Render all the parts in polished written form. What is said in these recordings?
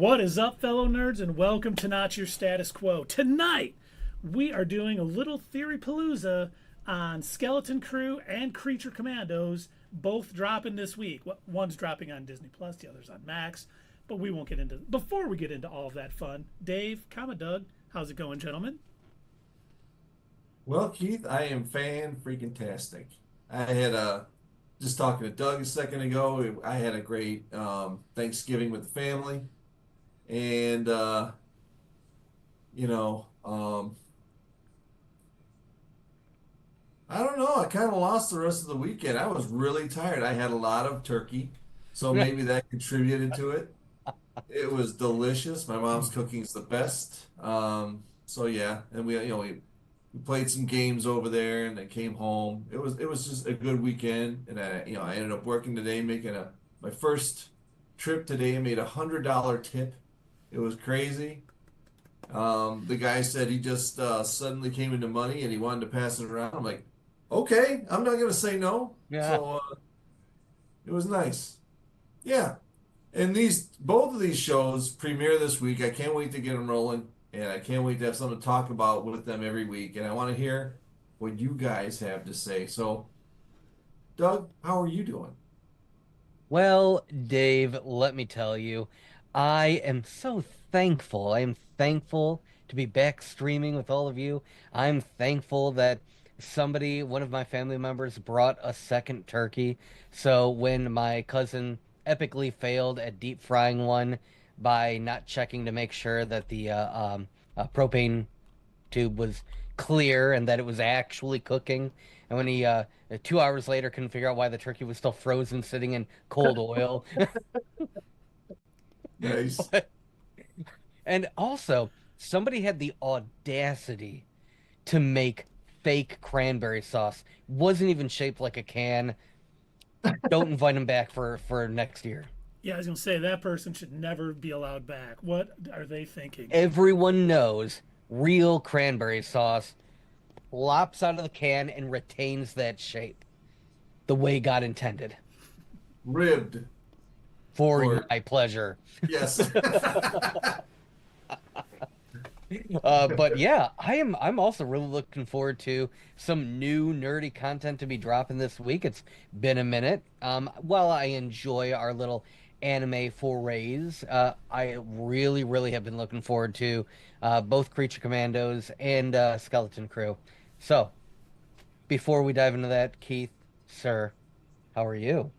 What is up, fellow nerds, and welcome to Not Your Status Quo. Tonight, we are doing a little Theory-Palooza on Skeleton Crew and Creature Commandos, both dropping this week. One's dropping on Disney Plus, the other's on Max, but we won't get into. Before we get into all of that fun, Dave, Doug, how's it going, gentlemen? Well, Keith, I am fan-freaking-tastic. I had just talking to Doug a second ago. I had a great Thanksgiving with the family, and you know, I don't know. I kind of lost the rest of the weekend. I was really tired. I had a lot of turkey, so maybe that contributed to it. It was delicious. My mom's cooking is the best. So yeah, and we played some games over there, and I came home. It was just a good weekend, and I ended up working today, making my first trip today. I made $100 tip. It was crazy. The guy said he just suddenly came into money and he wanted to pass it around. I'm like, okay, I'm not gonna say no. Yeah. So it was nice. Yeah, and both of these shows premiere this week. I can't wait to get them rolling. And I can't wait to have something to talk about with them every week. And I want to hear what you guys have to say. So, Doug, how are you doing? Well, Dave, let me tell you, I am so thankful. I am thankful to be back streaming with all of you. I'm thankful that one of my family members, brought a second turkey. So when my cousin epically failed at deep frying one by not checking to make sure that the propane tube was clear and that it was actually cooking, and when he 2 hours later couldn't figure out why the turkey was still frozen sitting in cold oil. Nice. And also, somebody had the audacity to make fake cranberry sauce. Wasn't even shaped like a can. Don't invite him back for next year. Yeah, I was going to say that person should never be allowed back. What are they thinking? Everyone knows real cranberry sauce flops out of the can and retains that shape the way God intended. Ribbed. For my pleasure. Yes. But yeah, I'm also really looking forward to some new nerdy content to be dropping this week. It's been a minute. While I enjoy our little anime forays, I really, really have been looking forward to both Creature Commandos and Skeleton Crew. So, before we dive into that, Keith, sir, how are you?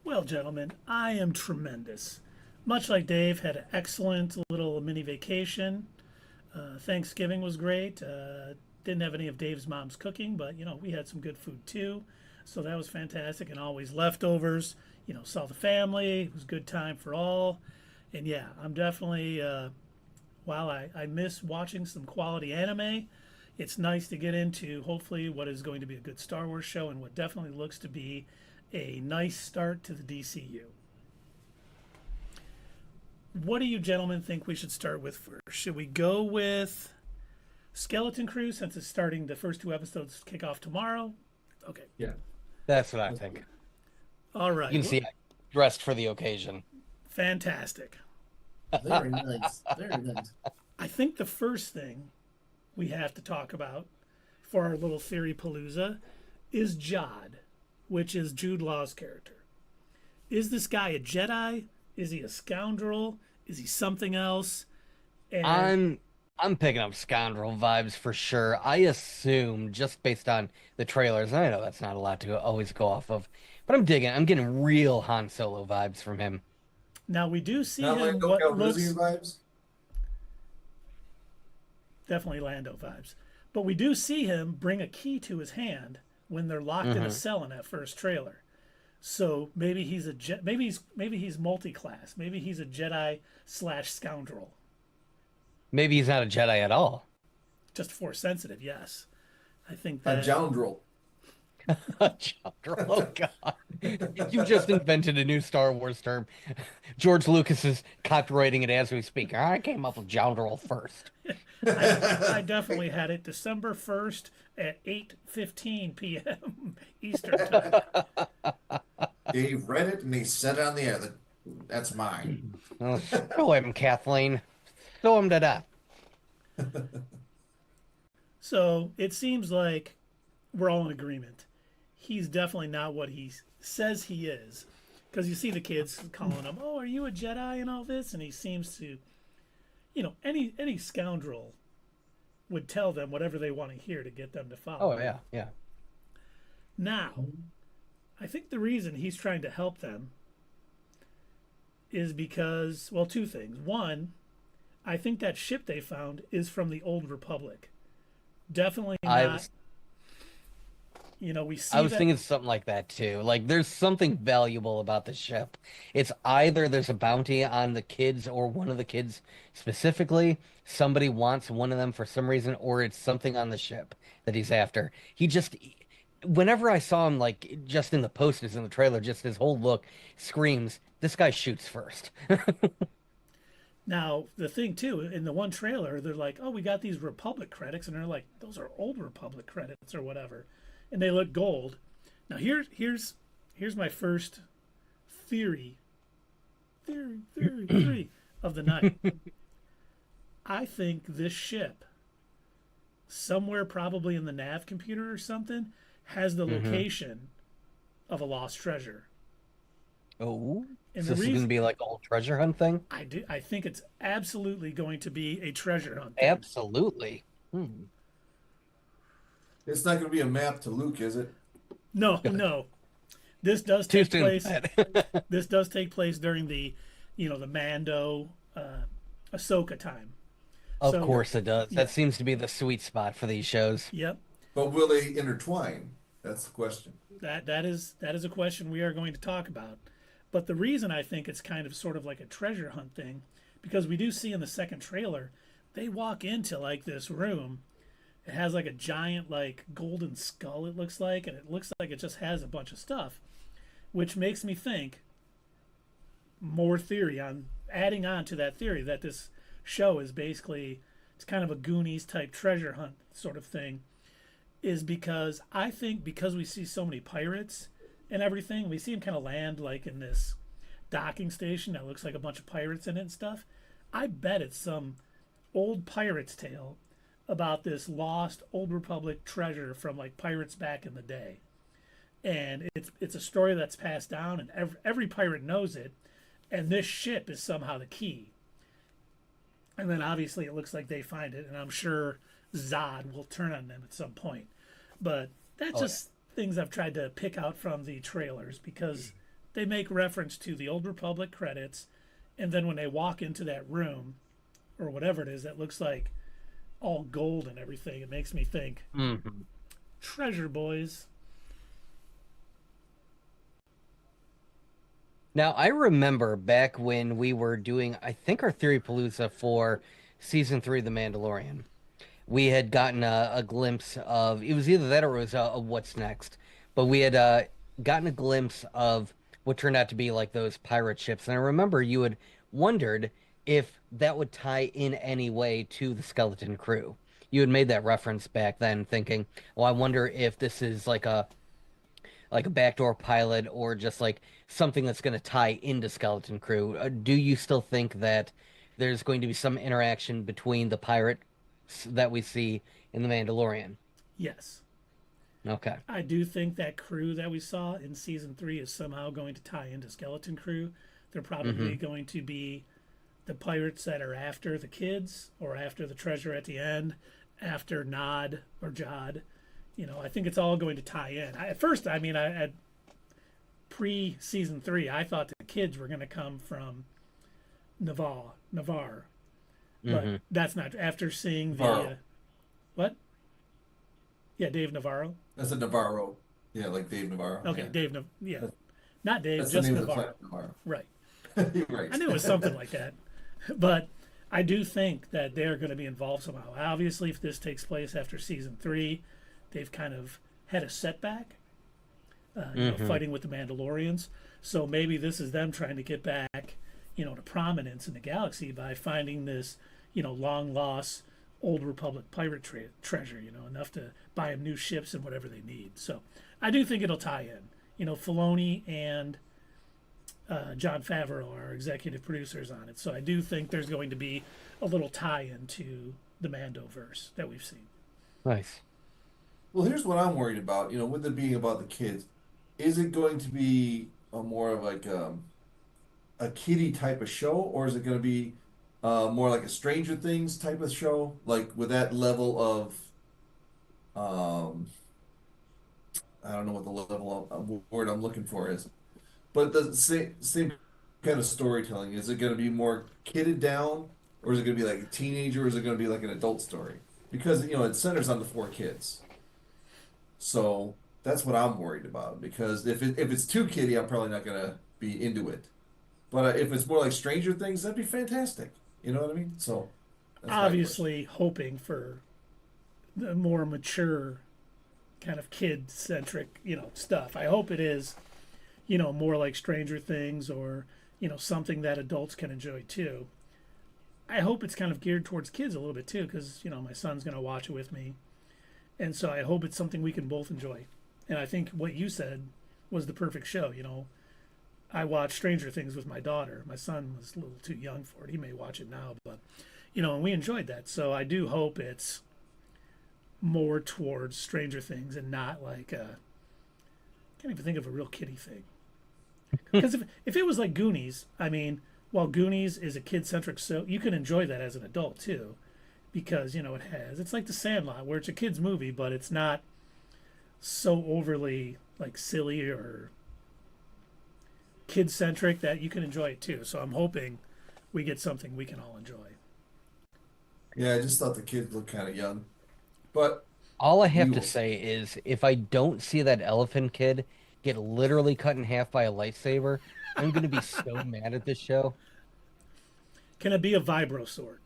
Well, gentlemen, I am tremendous. Much like Dave, had an excellent little mini vacation. Thanksgiving was great. Didn't have any of Dave's mom's cooking, but we had some good food too. So that was fantastic, and always leftovers. Saw the family. It was a good time for all. And yeah, I'm definitely, while I miss watching some quality anime, it's nice to get into hopefully what is going to be a good Star Wars show and what definitely looks to be a nice start to the DCU. What do you gentlemen think we should start with first? Should we go with Skeleton Crew since it's starting, the first two episodes kick off tomorrow? Okay. Yeah. That's what I think. All right. You can see I dressed for the occasion. Fantastic. Very nice. Very nice. I think the first thing we have to talk about for our little Theory-Palooza is Jod, which is Jude Law's character. Is this guy a Jedi? Is he a scoundrel? Is he something else? And I'm picking up scoundrel vibes for sure. I assume, just based on the trailers, and I know that's not a lot to always go off of, but I'm getting real Han Solo vibes from him. Now we do see Not him Lando what looks Calrissian vibes. definitely Lando vibes, but we do see him bring a key to his hand when they're locked in a cell in that first trailer. So maybe he's maybe he's multi-class. Maybe he's a Jedi / scoundrel. Maybe he's not a Jedi at all. Just force sensitive, yes. I think A that joundrel. A Chandra, oh God. You just invented a new Star Wars term. George Lucas is copywriting it as we speak. I came up with Joundrel first. I definitely had it December 1st at 8:15 p.m. Eastern time. Dave read it and he said it on the air. That's mine. Oh, throw him, Kathleen. Throw him to death. So it seems like we're all in agreement. He's definitely not what he says he is. Because you see the kids calling him, "Oh, are you a Jedi?" and all this, and he seems to, any scoundrel would tell them whatever they want to hear to get them to follow. Oh, yeah, yeah. Now, I think the reason he's trying to help them is because, well, two things. One, I think that ship they found is from the Old Republic. Definitely not. We see I was that. thinking something like that too. Like, there's something valuable about the ship. It's either there's a bounty on the kids or one of the kids specifically. Somebody wants one of them for some reason, or it's something on the ship that he's after. Whenever I saw him, like, just in the posters in the trailer, just his whole look screams, this guy shoots first. Now, the thing too, in the one trailer, they're like, "Oh, we got these Republic credits," and they're like, "Those are old Republic credits or whatever," and they look gold. Now, here's my first theory of the night. I think this ship, somewhere probably in the nav computer or something, has the location of a lost treasure. Oh, And so the this is going to reason be like a whole treasure hunt thing? I think it's absolutely going to be a treasure hunt thing. Absolutely. It's not going to be a map to Luke, is it? No. This does Too take soon. place. This does take place during the Mando, Ahsoka time. Of So, course it does. yeah. That seems to be the sweet spot for these shows. Yep. But will they intertwine? That's the question. That is a question we are going to talk about. But the reason I think it's kind of sort of like a treasure hunt thing, because we do see in the second trailer, they walk into like this room. It has like a giant like golden skull, it looks like, and it looks like it just has a bunch of stuff, which makes me think more theory on adding on to that theory that this show is basically, it's kind of a Goonies type treasure hunt sort of thing, is because I think because we see so many pirates and everything, we see them kind of land like in this docking station that looks like a bunch of pirates in it and stuff. I bet it's some old pirate's tale about this lost Old Republic treasure from like pirates back in the day. And it's a story that's passed down, and every pirate knows it, and this ship is somehow the key. And then obviously it looks like they find it, and I'm sure Zod will turn on them at some point. But that's just things I've tried to pick out from the trailers, because they make reference to the Old Republic credits, and then when they walk into that room or whatever it is that looks like all gold and everything, it makes me think treasure boys. Now, I remember back when we were doing, I think, our Theory-Palooza for Season 3 of The Mandalorian. We had gotten a glimpse of, it was either that or it was a What's Next. But we had gotten a glimpse of what turned out to be like those pirate ships. And I remember you had wondered if that would tie in any way to the Skeleton Crew. You had made that reference back then, thinking, "Oh, I wonder if this is like a backdoor pilot or just like something that's going to tie into Skeleton Crew." Do you still think that there's going to be some interaction between the pirates that we see in The Mandalorian? Yes. Okay. I do think that crew that we saw in season 3 is somehow going to tie into Skeleton Crew. They're probably going to be the pirates that are after the kids or after the treasure at the end, after Nod or Jod. I think it's all going to tie in. At first, I at pre-season 3, I thought the kids were going to come from Navarre. But that's not, after seeing the... what? Yeah, Dave Navarro. That's a Navarro. Yeah, like Dave Navarro. Okay, Yeah. Dave. Yeah, not Dave, That's just the name of the Navarro. planet, Navarro. Right. You're right. I knew it was something like that. But I do think that they're going to be involved somehow. Obviously, if this takes place after season 3, they've kind of had a setback, fighting with the Mandalorians. So maybe this is them trying to get back, to prominence in the galaxy by finding this, long lost Old Republic pirate treasure, enough to buy them new ships and whatever they need. So I do think it'll tie in. Filoni and Jon Favreau, our executive producers, on it. So I do think there's going to be a little tie-in to the Mandoverse that we've seen. Nice. Well, here's what I'm worried about. You know, with it being about the kids, is it going to be a more of like a kiddie type of show, or is it going to be more like a Stranger Things type of show, like with that level of I don't know what the level of word I'm looking for is, but the same kind of storytelling. Is it going to be more kidded down, or is it going to be like a teenager, or is it going to be like an adult story? Because you know it centers on the four kids. So that's what I'm worried about. Because if it's too kiddie, I'm probably not going to be into it. But if it's more like Stranger Things, that'd be fantastic. You know what I mean? So that's my question. Obviously, hoping for the more mature, kind of kid-centric, stuff. I hope it is, more like Stranger Things or, something that adults can enjoy too. I hope it's kind of geared towards kids a little bit too, because, my son's going to watch it with me. And so I hope it's something we can both enjoy. And I think what you said was the perfect show, I watched Stranger Things with my daughter. My son was a little too young for it. He may watch it now, but, and we enjoyed that. So I do hope it's more towards Stranger Things and not like I can't even think of a real kiddie thing. Because if it was like Goonies, I mean, while Goonies is a kid-centric, so you can enjoy that as an adult too, because it's like The Sandlot, where it's a kid's movie, but it's not so overly like silly or kid-centric that you can enjoy it too. So I'm hoping we get something we can all enjoy. Yeah, I just thought the kids looked kind of young, but All I have we to will. say is if I don't see that elephant kid get literally cut in half by a lightsaber, I'm going to be so mad at this show. Can it be a vibro sword?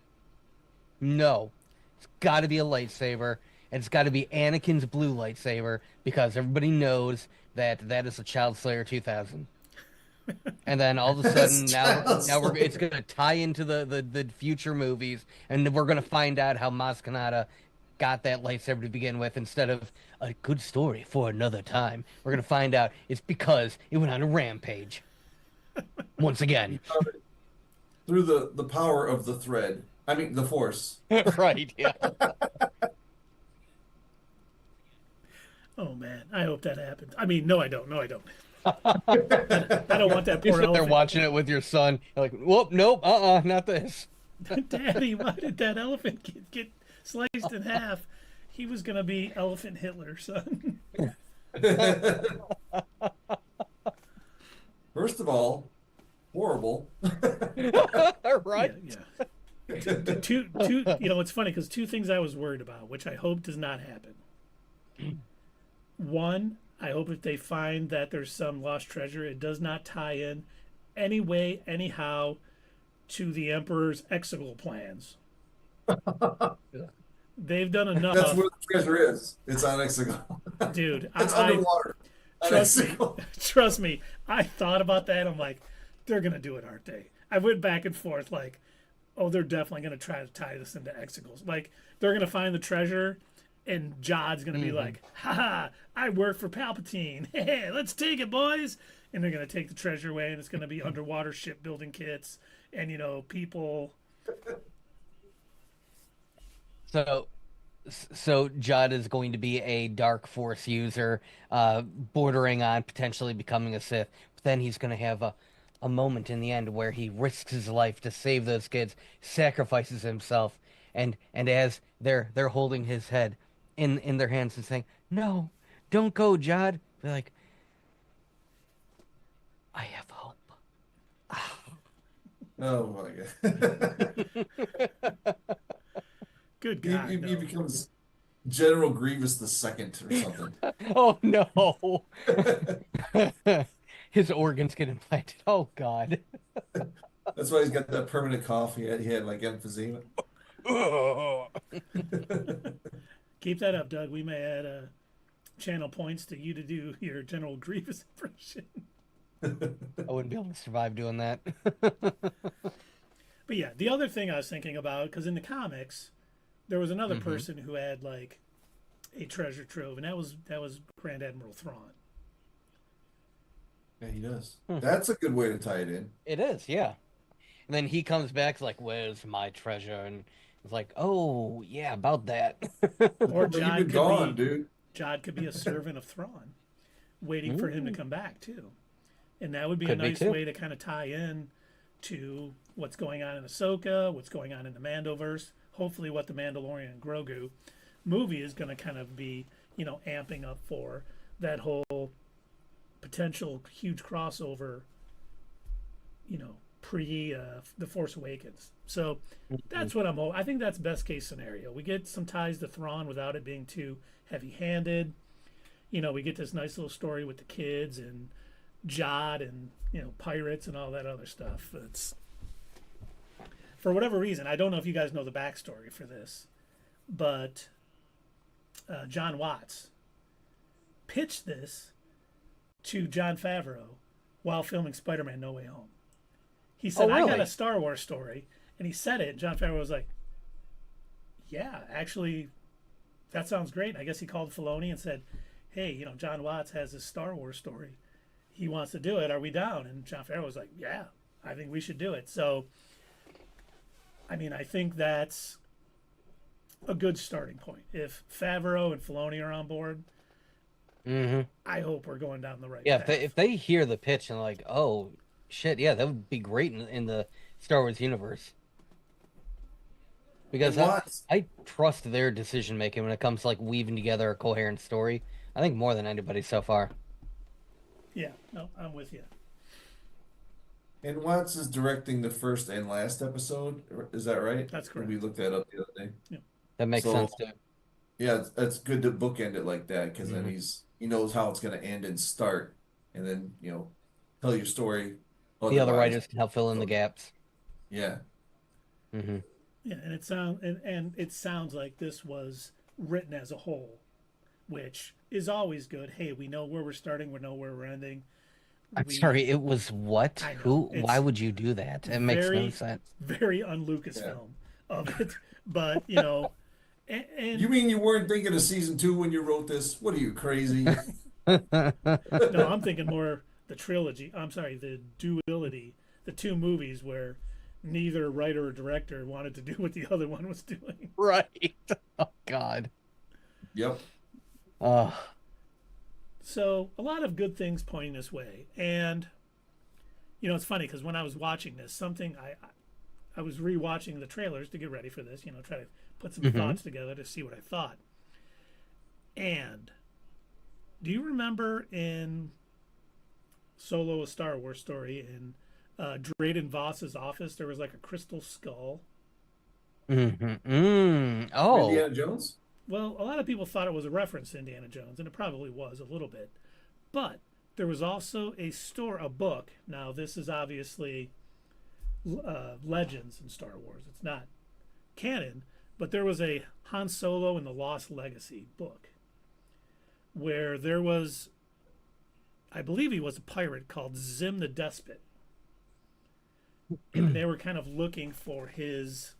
No. It's got to be a lightsaber, and it's got to be Anakin's blue lightsaber because everybody knows that that is a Child Slayer 2000. And then all of a sudden That's now child's it's play. going to tie into the future movies, and we're going to find out how Maz Kanata got that lightsaber to begin with instead of a good story for another time. We're going to find out it's because it went on a rampage once again. Through the power of the thread. I mean, the force. Right, yeah. Oh man, I hope that happens. I mean, no, I don't. No, I don't. I don't want that You're poor sitting there elephant. watching it with your son. You're like, whoop, nope, not this. Daddy, why did that elephant get sliced in half? He was gonna be Elephant Hitler, son. First of all, horrible. Right? Yeah, yeah. Two. It's funny because two things I was worried about, which I hope does not happen. One, I hope if they find that there's some lost treasure, it does not tie in any way, anyhow, to the Emperor's exegol plans. They've done That's enough, where the treasure is. It's on Exegol. dude. It's I underwater. On trust me, Exegol. trust me. I thought about that. I'm like, they're gonna do it, aren't they? I went back and forth, like, oh, they're definitely gonna try to tie this into exegols. Like, they're gonna find the treasure, and Jod's gonna be like, haha, I work for Palpatine. Hey, let's take it, boys. And they're gonna take the treasure away, and it's gonna be underwater shipbuilding kits, and people. So, so Judd is going to be a dark force user, bordering on potentially becoming a Sith. But then he's going to have a moment in the end where he risks his life to save those kids, sacrifices himself, and as they're holding his head in their hands and saying, "No, don't go, Judd." They're like, "I have hope." Oh my God. Good He, God, he, no. he becomes General Grievous the Second or something. Oh no. His organs get implanted. Oh God. That's why he's got that permanent cough. He had like emphysema. Keep that up, Doug. We may add channel points to you to do your General Grievous impression. I wouldn't be able to survive doing that. But yeah, the other thing I was thinking about, because in the comics, there was another person who had like a treasure trove, and that was Grand Admiral Thrawn. Yeah, he does. Hmm. That's a good way to tie it in. It is, yeah. And then he comes back like, "Where's my treasure?" And it's like, "Oh, yeah, about that." Or Well, you've been gone, dude. Jod could be a servant of Thrawn, waiting for him to Ooh, come back too. And that would be a could be nice too. way to kind of tie in to what's going on in Ahsoka, what's going on in the Mandoverse. Hopefully, what the Mandalorian and Grogu movie is going to kind of be, amping up for that whole potential huge crossover, pre the Force Awakens. So that's what I'm hoping. I think that's best case scenario. We get some ties to Thrawn without it being too heavy-handed. We get this nice little story with the kids and Jod and pirates and all that other stuff. It's for whatever reason. I don't know if you guys know the backstory for this, but John Watts pitched this to Jon Favreau while filming Spider-Man: No Way Home. He said, Oh, "I got really? a Star Wars story," and he said it. Jon Favreau was like, "Yeah, actually, that sounds great." I guess he called Filoni and said, "Hey, John Watts has this Star Wars story. He wants to do it. Are we down?" And Jon Favreau was like, "Yeah, I think we should do it." So, I mean, I think that's a good starting point. If Favreau and Filoni are on board, Hmm. I hope we're going down the right Yeah, path. if they hear the pitch and like, "Oh, shit, yeah, that would be great in the Star Wars universe." Because And Watts, I trust their decision making when it comes to like weaving together a coherent story. I think more than anybody so far. Yeah, no, I'm with you. and Watts is directing the first and last episode. Is that right? That's correct. We looked that up the other day. Yeah. That makes So sense too. yeah, it's good to bookend it like that because then Mhm. he knows how it's going to end and start, and then tell your story. The other Otherwise, writers can help fill in the gaps. yeah, Hmm. Yeah, and it sounds like this was written as a whole, which is always good. Hey, we know where we're starting, we know where we're ending. I'm We sorry, it was what? I know Who? Why it's would you do that? It makes no very sense. very un yeah. Lucasfilm of it, but and You mean you weren't thinking of season 2 when you wrote this? What are you, crazy? no, I'm thinking more the trilogy. I'm sorry, the duality, the two movies where neither writer or director wanted to do what the other one was doing. Right. Oh God. Yep. Oh. So a lot of good things pointing this way, and it's funny because when I was watching this, I was rewatching the trailers to get ready for this, try to put some Hmm. thoughts together to see what I thought. And do you remember in Solo: A Star Wars Story in Drayden Voss's office there was like a crystal skull? Oh. Indiana Jones? Well, a lot of people thought it was a reference to Indiana Jones, and it probably was a little bit. But there was also a book. Now this is obviously legends in Star Wars. It's not canon, but there was a Han Solo and the Lost Legacy book where there was, I believe he was a pirate called Zim the Despot, and they were kind of looking for his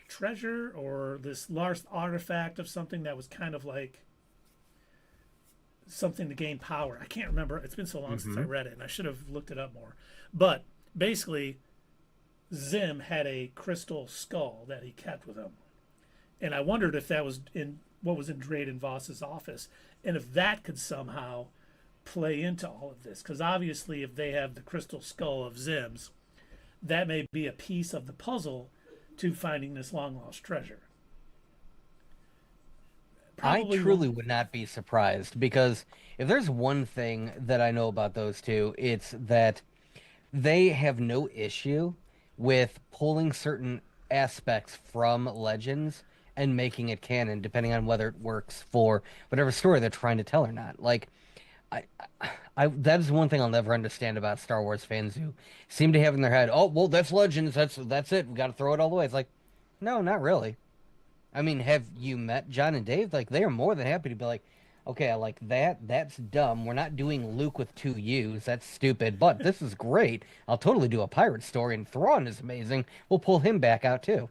treasure or this lost artifact of something that was kind of like something to gain power. I can't remember. It's been so long since I read it, and I should have looked it up more. But basically, Zim had a crystal skull that he kept with him, and I wondered if that was in what was in Drayden Voss's office, and if that could somehow play into all of this. Because obviously, if they have the crystal skull of Zim's, that may be a piece of the puzzle to finding this long lost treasure. Probably I truly would not be surprised because if there's one thing that I know about those two, it's that they have no issue with pulling certain aspects from Legends and making it canon, depending on whether it works for whatever story they're trying to tell or not. Like, I, that is one thing I'll never understand about Star Wars fans who seem to have in their head, "Oh, well, that's Legends. That's it. We got to throw it all the way." It's like, no, not really. I mean, have you met John and Dave? Like, they are more than happy to be like, "Okay, I like that. That's dumb. We're not doing Luke with two U's. That's stupid. But this is great. I'll totally do a pirate story, and Thrawn is amazing. We'll pull him back out too."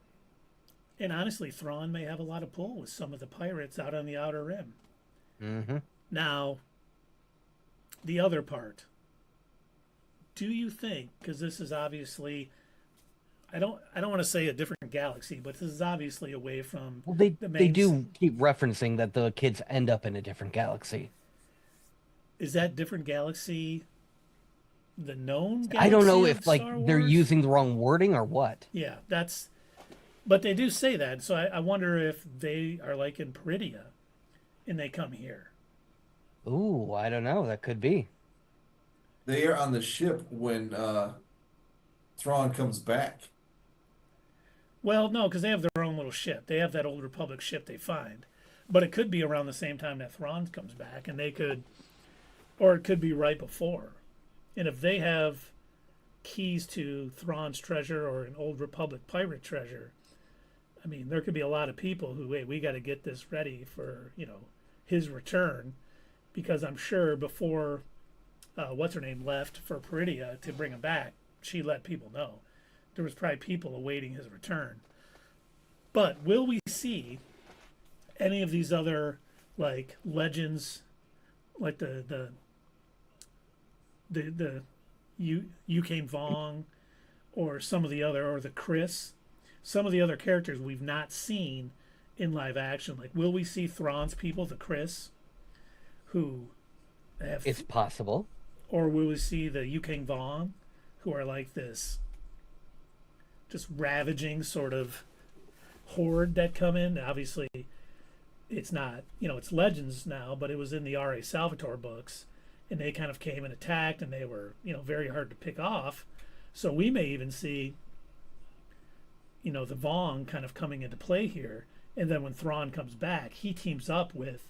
And honestly, Thrawn may have a lot of pull with some of the pirates out on the Outer Rim. Mm-hmm. Now, the other part. Do you think, because this is obviously, I don't want to say a different galaxy, but this is obviously away from Well, the they main. do keep referencing that the kids end up in a different galaxy. Is that different galaxy the known I don't know galaxy if of like Star they're Wars? using the wrong wording or what. Yeah, that's. But they do say that, so I wonder if they are like in Peridia, and they come here. Ooh, I don't know. That could be. They are on the ship when Thrawn comes back. Well, no, because they have their own little ship. They have that old Republic ship they find, but it could be around the same time that Thrawn comes back, and they could, or it could be right before. And if they have keys to Thrawn's treasure or an old Republic pirate treasure, I mean, there could be a lot of people who, wait, we got to get this ready for, his return, because I'm sure before, what's her name left for Peridia to bring him back, she let people know. There was probably people awaiting his return. But will we see any of these other like legends, like the Yukane Vong, or some of the other, or the Chris, some of the other characters we've not seen in live action? Like, will we see Thrawn's people, the Chris, who have, It's possible. or will we see the Yukane Vong, who are like this just ravaging sort of horde that come in? Obviously, it's not, it's legends now, but it was in the R.A. Salvatore books, and they kind of came and attacked, and they were, very hard to pick off. So we may even see, the Vong kind of coming into play here. And then when Thrawn comes back, he teams up with,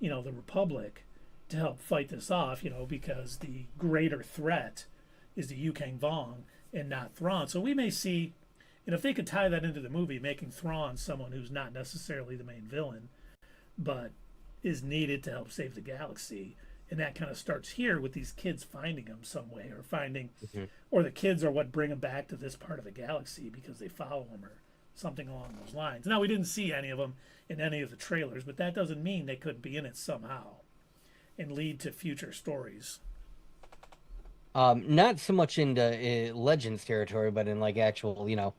the Republic to help fight this off, because the greater threat is the Yukang Vong and not Thrawn. So we may see, and if they could tie that into the movie, making Thrawn someone who's not necessarily the main villain, but is needed to help save the galaxy. And that kind of starts here with these kids finding him some way, or finding, or the kids are what bring him back to this part of the galaxy because they follow him, or something along those lines. Now, we didn't see any of them in any of the trailers, but that doesn't mean they couldn't be in it somehow and lead to future stories. Not so much into Legends territory, but in like actual,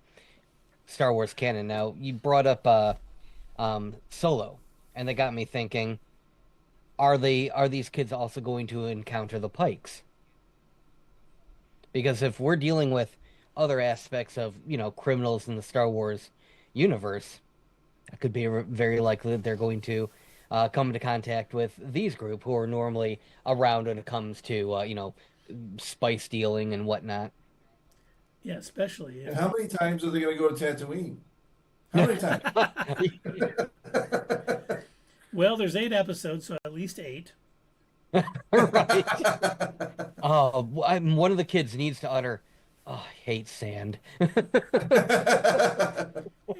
Star Wars canon. Now, you brought up Solo, and that got me thinking, are these kids also going to encounter the Pikes? Because if we're dealing with other aspects of, criminals in the Star Wars universe, it could be very likely that they're going to come into contact with these group who are normally around when it comes to, spice dealing and whatnot. Yeah, especially And how many times are they going to go to Tatooine? How many times? well, there's 8 episodes, so at least 8. Right. Oh, one of the kids needs to utter, "Oh, I hate sand." Hey,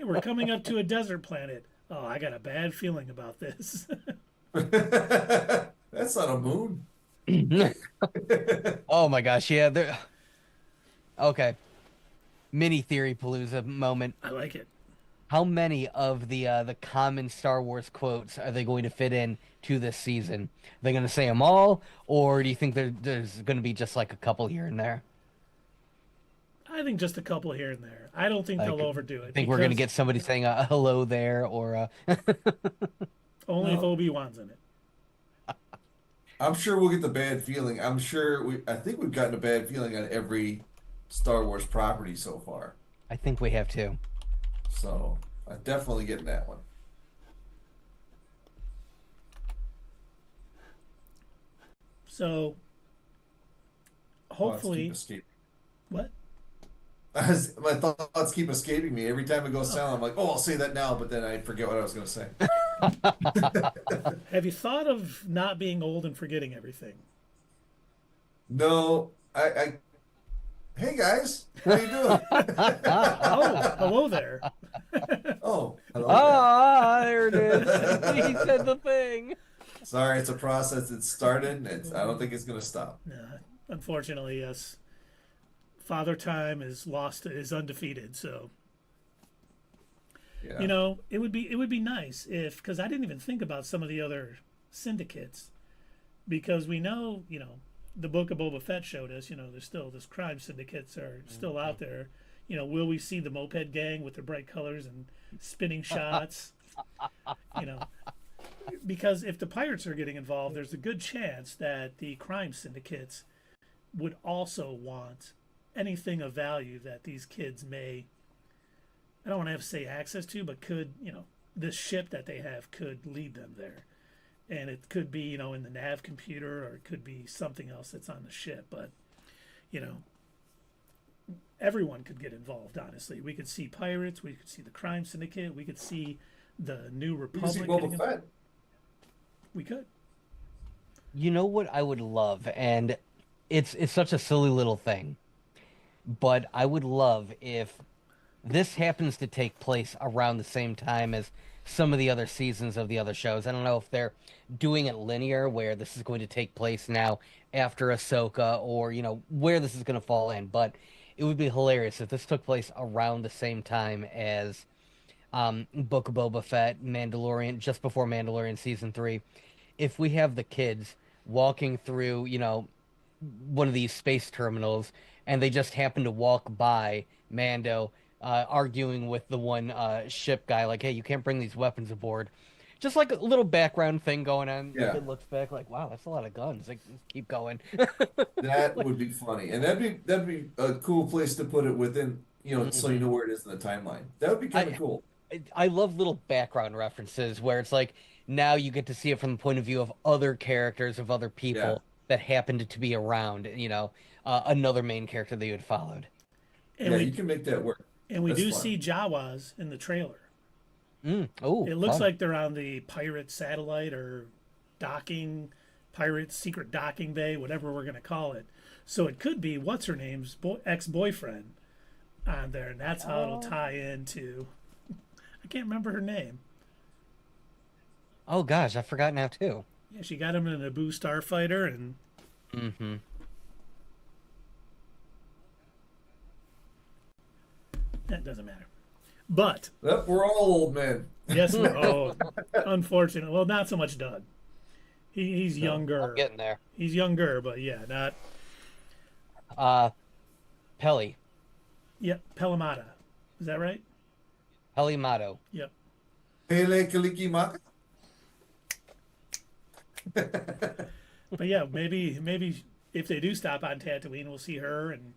we're coming up to a desert planet. Oh, I got a bad feeling about this. That's not a moon. Oh my gosh, yeah. Okay. Mini Theory-Palooza moment. I like it. How many of the common Star Wars quotes are they going to fit in to this season? Are they going to say them all, or do you think there's going to be just like a couple here and there? I think just a couple here and there. I don't think Like, they'll overdo it. I think we're going to get somebody saying a hello there, or only if Obi-Wan's in it. I'm sure we'll get the bad feeling. I think we've gotten a bad feeling on every Star Wars property so far. I think we have too. So I'm definitely getting that one. So hopefully, what? My thoughts keep escaping me. Every time it goes silent, I'm like, oh, I'll say that now, but then I forget what I was going to say. Have you thought of not being old and forgetting everything? No, hey guys, how you doing? Oh, hello there. Oh, hello There it is. He said the thing. there. Sorry, it's a process that started, and I don't think it's going to stop. Unfortunately, yes. Father Time is undefeated. So Yeah. it would be nice if, because I didn't even think about some of the other syndicates, because we know the Book of Boba Fett showed us, there's still this crime syndicates are still out there. Will we see the moped gang with their bright colors and spinning shots? you know, because if the pirates are getting involved, there's a good chance that the crime syndicates would also want anything of value that these kids may, I don't want to have to say access to, but could, this ship that they have could lead them there. And it could be, in the nav computer, or it could be something else that's on the ship. But, everyone could get involved, honestly. We could see pirates, we could see the crime syndicate, we could see the New You Republic. can see Boba Fett. We could. You know what I would love, and it's such a silly little thing, but I would love if this happens to take place around the same time as some of the other seasons of the other shows. I don't know if they're doing it linear, where this is going to take place now after Ahsoka, or, where this is going to fall in, but it would be hilarious if this took place around the same time as Book of Boba Fett, Mandalorian, just before Mandalorian Season 3. If we have the kids walking through, one of these space terminals, and they just happen to walk by Mando, arguing with the one ship guy, like, hey, you can't bring these weapons aboard. Just like a little background thing going on. Yeah. It looks back like, wow, that's a lot of guns. Like, keep going. That would be funny, and that'd be a cool place to put it within, so you know where it is in the timeline. That would be kind of cool. I love little background references where it's like, now you get to see it from the point of view of other characters, of other people that happened to be around, another main character that you had followed. And You can make that work. And we That's do fun. see Jawas in the trailer. Oh, It looks fun. like they're on the pirate satellite or pirate secret docking bay, whatever we're going to call it. So it could be what's her name's ex-boyfriend on there, and that's how it'll tie into. I can't remember her name. Oh gosh, I forgot now too. Yeah, she got him in a Naboo starfighter, and that doesn't matter. But Yep, we're all old men. yes, unfortunately, well, not so much Doug. He's younger. I'm getting there. He's younger, but yeah, not. Peli. Yep, Pelamata. Is that right? Peli Motto. Yep. Pele Kaliki Maka. But yeah, maybe if they do stop on Tatooine, we'll see her, and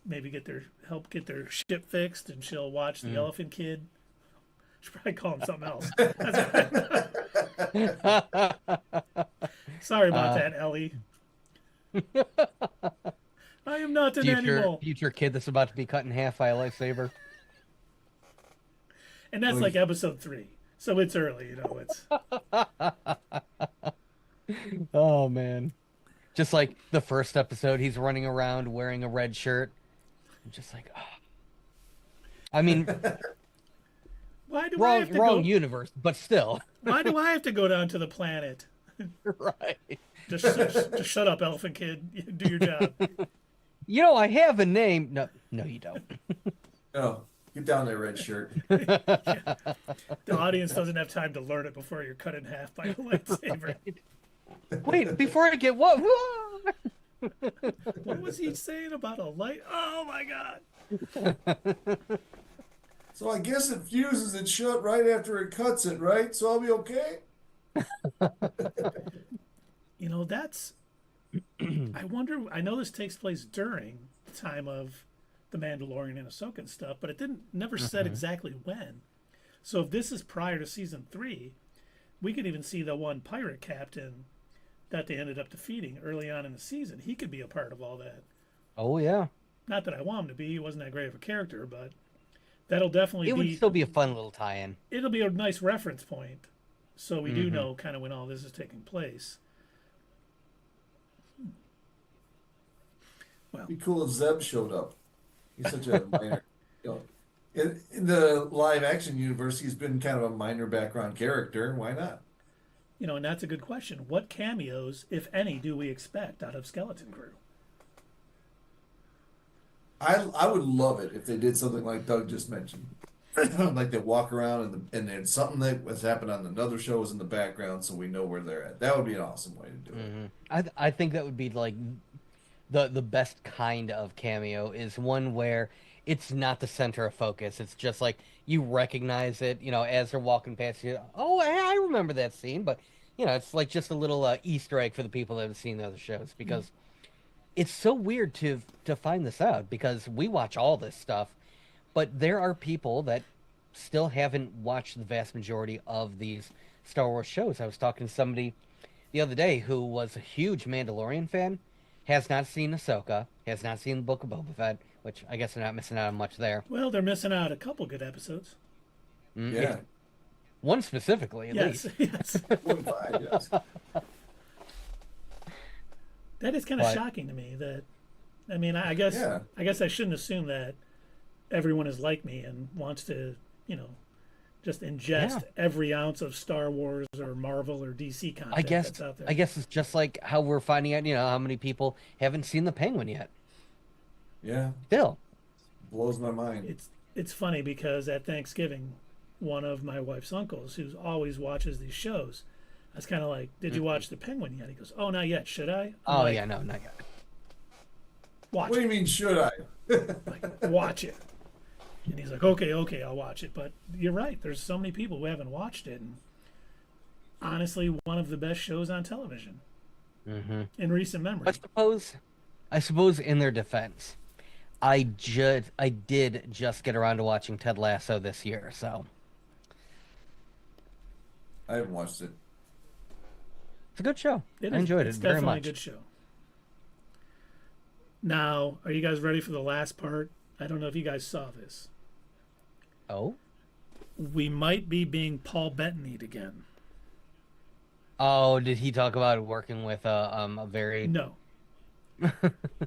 maybe help get their ship fixed, and she'll watch the Elephant Kid. Should probably call him something else. Sorry about that, Ellie. I am not an animal. Future kid that's about to be cut in half by a lightsaber. And that's like episode 3, so it's early. It's. Oh man, just like the first episode, he's running around wearing a red shirt. I'm just like, oh. I mean, Why do I have to wrong go? universe, but still. Why do I have to go down to the planet? Right. Just shut up, Elephant Kid. Do your job. I have a name. No, you don't. Oh, get down there, red shirt. The audience doesn't have time to learn it before you're cut in half by a lightsaber. Wait, before I get what? What was he saying about a light? Oh my God! So I guess it fuses it shut right after it cuts it, right? So I'll be okay? That's. I wonder. I know this takes place during the time of the Mandalorian and Ahsoka and stuff, but it never said exactly when. So if this is prior to season 3, we could even see the one pirate captain that they ended up defeating early on in the season. He could be a part of all that. Oh yeah. Not that I want him to be. He wasn't that great of a character, but that'll definitely It would still be a fun little tie-in. It'll be a nice reference point, so we do know kind of when all this is taking place. Well, It'd be cool if Zeb showed up. He's such a minor. In the live action universe, he's been kind of a minor background character. Why not? and that's a good question. What cameos, if any, do we expect out of Skeleton Crew? I would love it if they did something like Doug just mentioned. Like they walk around and then something that was happened on another show is in the background, so we know where they're at. That would be an awesome way to do it. I think that would be like the best kind of cameo is one where it's not the center of focus. It's just like you recognize it, as they're walking past you. Oh, hey, I remember that scene, but it's like just a little Easter egg for the people that have seen the other shows because it's so weird to find this out because we watch all this stuff, but there are people that still haven't watched the vast majority of these Star Wars shows. I was talking to somebody the other day who was a huge Mandalorian fan, has not seen Ahsoka, has not seen the Book of Boba Fett, which I guess they're not missing out on much there. Well, they're missing out a couple good episodes. Yeah. One specifically, at least. Yes. 45, yes. That is kind of shocking to me. I guess I shouldn't assume that everyone is like me and wants to, just ingest every ounce of Star Wars or Marvel or DC content that's out there. I guess it's just like how we're finding out, how many people haven't seen the Penguin yet. Yeah. Still. Blows my mind. It's funny because at Thanksgiving, one of my wife's uncles, who always watches these shows, I was kind of like, "Did you watch the Penguin yet?" He goes, "Oh, not yet. Should I?" I'm like, no, not yet. Watch What do you it. mean, should I? Like, watch it. And he's like, okay, I'll watch it. But you're right. There's so many people who haven't watched it. And honestly, one of the best shows on television in recent memory. I suppose in their defense, I did just get around to watching Ted Lasso this year, so. I haven't watched it. It's a good show. I enjoyed it very much. It's definitely a good show. Now, are you guys ready for the last part? I don't know if you guys saw this. Oh? We might be being Paul Bettany'd again. Oh, did he talk about working with a very... No.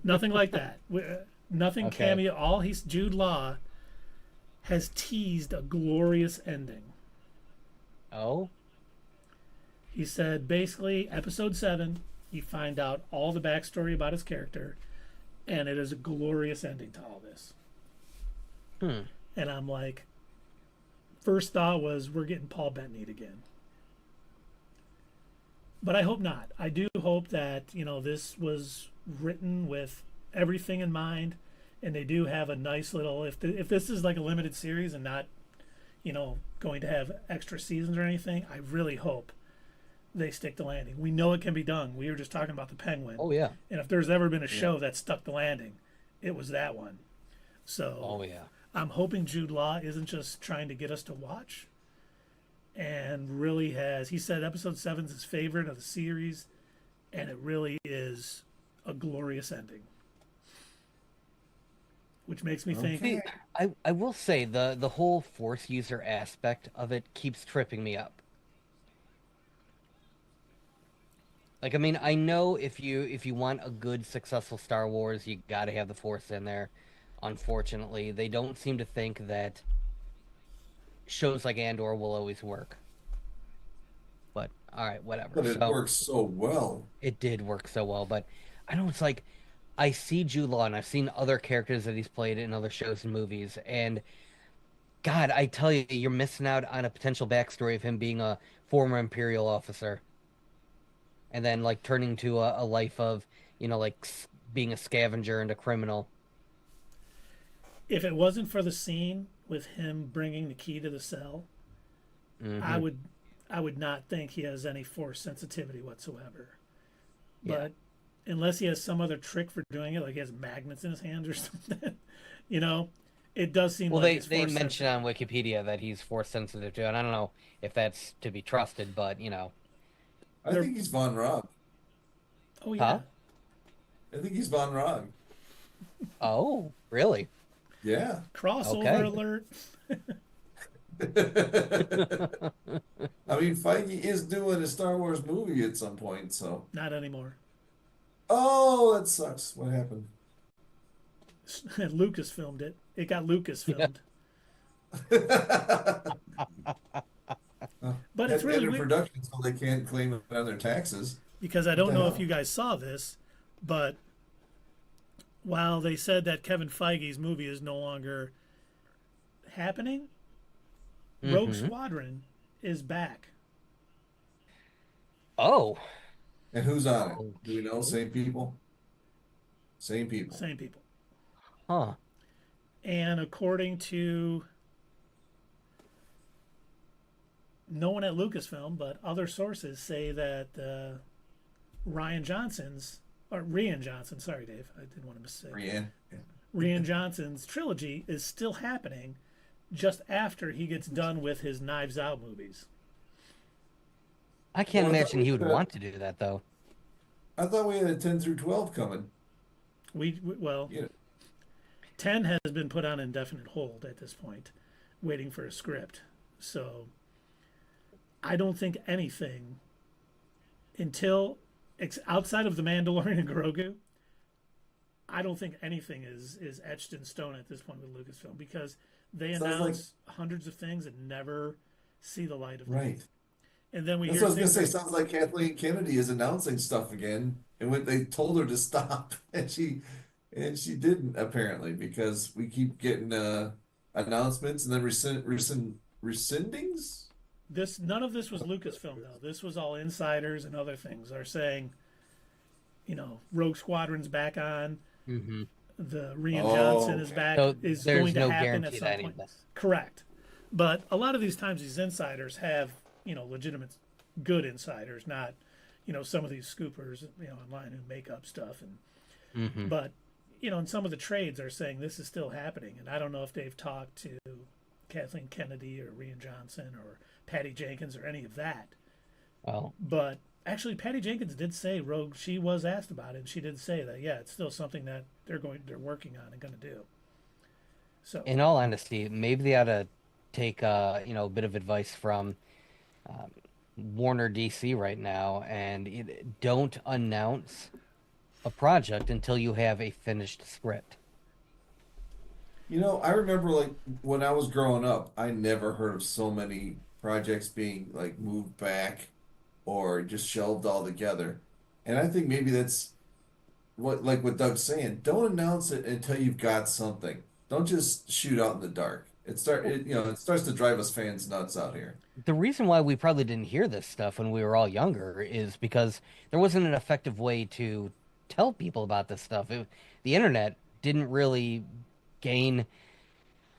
Nothing like that. Nothing cameo. Jude Law has teased a glorious ending. Oh? He said, basically, episode 7, you find out all the backstory about his character, and it is a glorious ending to all this. And I'm like, first thought was, we're getting Paul Bettany again. But I hope not. I do hope that, this was written with everything in mind, and they do have a nice little, if this is like a limited series and not, going to have extra seasons or anything, I really hope they stick the landing. We know it can be done. We were just talking about the Penguin. Oh, yeah. And if there's ever been a show that stuck the landing, it was that one. So oh, yeah. I'm hoping Jude Law isn't just trying to get us to watch and really has, he said episode 7 is his favorite of the series, and it really is a glorious ending. Which makes me think... I will say the whole Force user aspect of it keeps tripping me up. Like, I know if you want a good, successful Star Wars, you got to have the Force in there. Unfortunately, they don't seem to think that shows like Andor will always work. But, all right, whatever. But it works so well. It did work so well, but I know it's like, I see Jude Law, and I've seen other characters that he's played in other shows and movies, and God, I tell you, you're missing out on a potential backstory of him being a former Imperial officer. And then, like, turning to a life of, being a scavenger and a criminal. If it wasn't for the scene with him bringing the key to the cell, I would not think he has any Force sensitivity whatsoever. Yeah. But unless he has some other trick for doing it, like he has magnets in his hands or something, it does seem well, like he's they Force mention sensitive. on Wikipedia that he's Force sensitive too, and I don't know if that's to be trusted, but I think he's Von Rog. Oh, yeah. Huh? I think he's Von Rog. Oh, really? Yeah. Crossover alert. Feige is doing a Star Wars movie at some point, so. Not anymore. Oh, that sucks. What happened? Lucas filmed it. It got Lucas filmed. But it's really in weird production, so they can't claim it on their taxes. because I don't know if you guys saw this, but while they said that Kevin Feige's movie is no longer happening, Rogue Mm-hmm. Squadron is back. Oh. And who's on it? Do we know? Okay. Same people? Same people. Same people. Huh. And according to no one at Lucasfilm, but other sources say that Rian Johnson, sorry, Dave, I didn't want to mistake. Brienne. Yeah. Rian Johnson's trilogy is still happening just after he gets done with his Knives Out movies. I can't Well, I thought imagine we he would had- want to do that, though. I thought we had a 10 through 12 coming. Well, Yeah. 10 has been put on indefinite hold at this point, waiting for a script. So I don't think anything until outside of the Mandalorian and Grogu, I don't think anything is etched in stone at this point with Lucasfilm, because they Sounds announce hundreds of things and never see the light of day. Right. And then we That's hear what I was gonna things say. like, Sounds like Kathleen Kennedy is announcing stuff again, and when they told her to stop, and she didn't apparently, because we keep getting announcements and then rescindings. none of this was Lucasfilm though. This was all insiders and other things are saying, Rogue Squadron's back on. Mm-hmm. The Rian Oh, Johnson is okay. back. So Is there's going to no happen at guarantee some that point. either. Correct. But a lot of these times, these insiders have legitimate, good insiders, not some of these scoopers online who make up stuff. And Mm-hmm. but and some of the trades are saying this is still happening. And I don't know if they've talked to Kathleen Kennedy or Rian Johnson or Patty Jenkins or any of that. Well, But actually, Patty Jenkins did say Rogue. She was asked about it, and she did say that it's still something that they're working on and going to do. So in all honesty, maybe they ought to take a bit of advice from Warner DC right now, and don't announce a project until you have a finished script. I remember like when I was growing up, I never heard of so many projects being like moved back or just shelved altogether. And I think maybe that's what Doug's saying. Don't announce it until you've got something. Don't just shoot out in the dark. It starts to drive us fans nuts out here. The reason why we probably didn't hear this stuff when we were all younger is because there wasn't an effective way to tell people about this stuff. The internet didn't really gain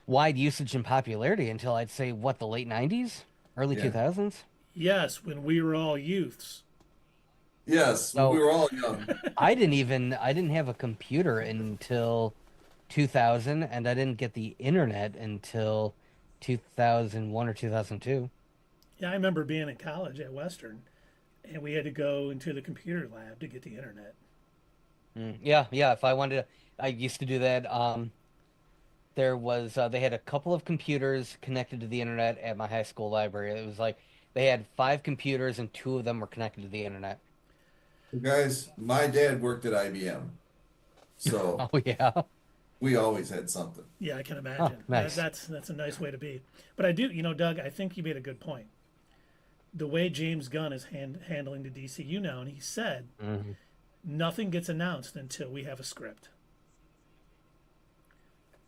wide usage and popularity until I'd say the late 90s, early Yeah. 2000s. yes, when we were all youths. Yes, So- we were all young. I didn't have a computer until 2000, and I didn't get the internet until 2001 or 2002. Yeah, I remember being in college at Western, and we had to go into the computer lab to get the internet. Yeah. If I wanted to, I used to do that. There was they had a couple of computers connected to the internet at my high school library. It was like they had 5 computers and 2 of them were connected to the internet. Guys, my dad worked at IBM, so Oh yeah. we always had something. Yeah, I can imagine. nice. That's a nice way to be. But I do, Doug, I think you made a good point. The way James Gunn is handling the DCU now, and he said Mhm. nothing gets announced until we have a script.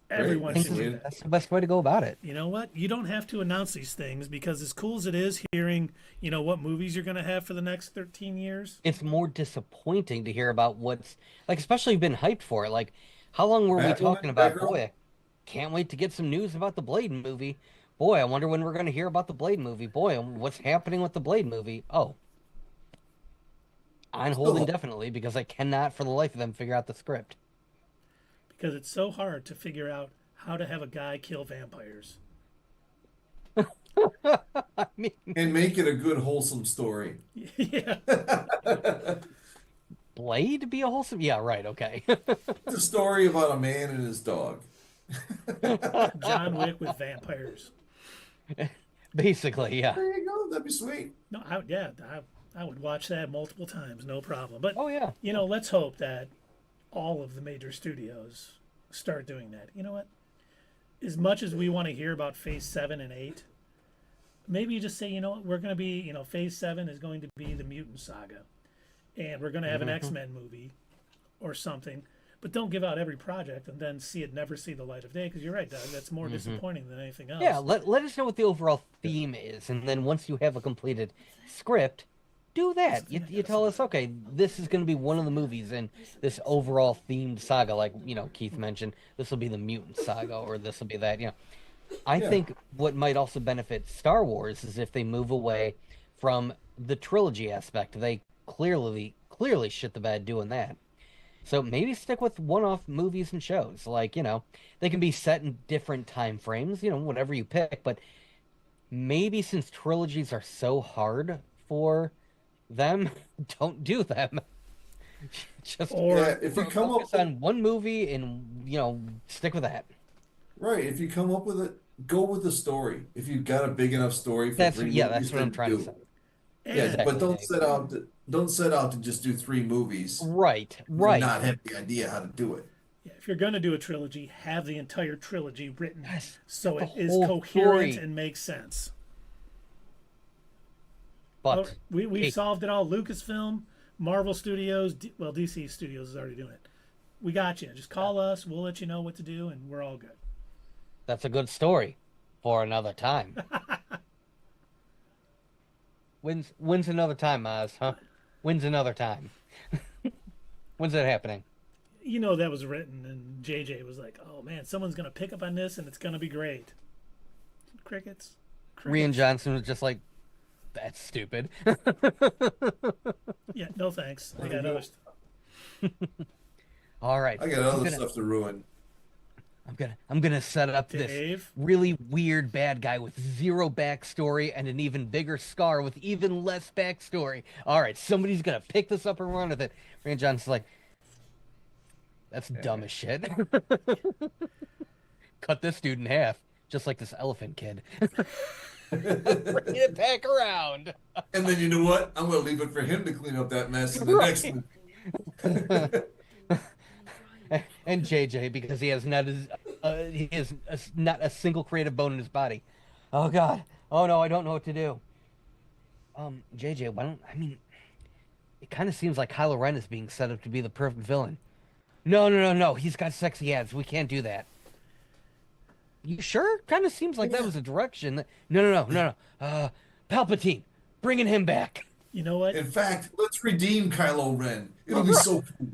Great. Everyone Thank should do you. that. That's the best way to go about it. You know what? You don't have to announce these things, because as cool as it is hearing, what movies you're going to have for the next 13 years. It's more disappointing to hear about what's like, especially you've been hyped for it. Like, how long were we Batwoman, talking about? Batgirl? Boy, can't wait to get some news about the Blade movie. Boy, I wonder when we're going to hear about the Blade movie. Boy, what's happening with the Blade movie? Oh, on hold indefinitely because I cannot for the life of them figure out the script. Because it's so hard to figure out how to have a guy kill vampires. I mean, And make it a good, wholesome story. Yeah. Blade be a wholesome? Yeah, right. Okay. It's a story about a man and his dog. John Wick with vampires. Basically, yeah. There you go. That'd be sweet. No, I would watch that multiple times, no problem. But, Oh yeah. let's hope that all of the major studios start doing that. You know what? As much as we want to hear about Phase 7 and 8, maybe you just say, we're going to be, Phase 7 is going to be the Mutant Saga. And we're going to have an X-Men movie or something. but don't give out every project and then see it never see the light of day. Because you're right, Doug. That's more disappointing than anything else. Yeah, let us know what the overall theme is, and then once you have a completed script, do that. You tell us, okay, this is going to be one of the movies in this overall themed saga. Like, Keith mentioned, this will be the mutant saga, or this will be that. I think what might also benefit Star Wars is if they move away from the trilogy aspect. They clearly shit the bed doing that. So maybe stick with one-off movies and shows. Like, they can be set in different time frames, whatever you pick. But maybe since trilogies are so hard for them, don't do them. Just if you come focus on one movie and, stick with that. Right, if you come up with it, go with the story. If you've got a big enough story for That's 3 movies, that's what I'm trying to say. Yeah, And but don't set out to just do 3 movies. Right. And not have the idea how to do it. yeah, if you're going to do a trilogy, have the entire trilogy written Yes, so the it is whole coherent story. and makes sense. But We've solved it all. Lucasfilm, Marvel Studios, DC Studios is already doing it. We got you. Just call us. We'll let you know what to do, and we're all good. that's a good story for another time. When's another time, Maz, huh? When's another time? When's that happening? That was written, and JJ was like, "Oh man, someone's gonna pick up on this, and it's gonna be great." Crickets. Rian Johnson was just like, that's stupid. Yeah, no thanks. I got other stuff. All right. I got other stuff to ruin. I'm gonna set up this Dave? really weird bad guy with 0 backstory and an even bigger scar with even less backstory. All right, somebody's gonna pick this up and run with it. Rian Johnson's like, that's dumb as shit. Cut this dude in half, just like this elephant kid. Bring it back around. And then you know what? I'm going to leave it for him to clean up that mess in the next one. And JJ, because he has not not a single creative bone in his body. Oh God. Oh no, I don't know what to do. JJ, it kind of seems like Kylo Ren is being set up to be the perfect villain. No. He's got sexy abs. We can't do that. You sure? Kind of seems like that was a direction. No. Palpatine, bringing him back. You know what? In fact, let's redeem Kylo Ren. It'll be so cool.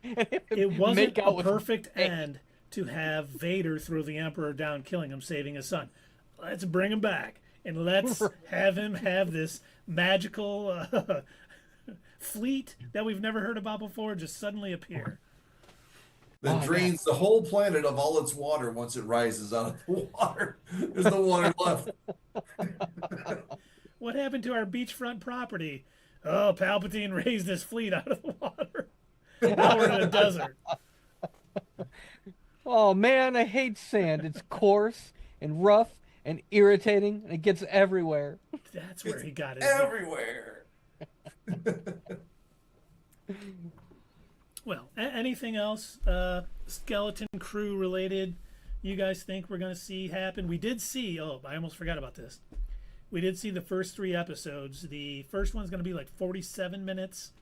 It wasn't Make out a with- perfect end to have Vader throw the Emperor down, killing him, saving his son. Let's bring him back, and let's have him have this magical fleet that we've never heard about before just suddenly appear. That drains the whole planet of all its water once it rises out of the water. There's no water left. What happened to our beachfront property? Oh, Palpatine raised his fleet out of the water. Now we're in a desert. Oh man, I hate sand. It's coarse and rough and irritating, and it gets everywhere. That's where he got it. Everywhere. Well, anything else skeleton crew related you guys think we're going to see happen? We did see, I almost forgot about this. We did see the first 3 episodes. The first one's going to be like 47 minutes.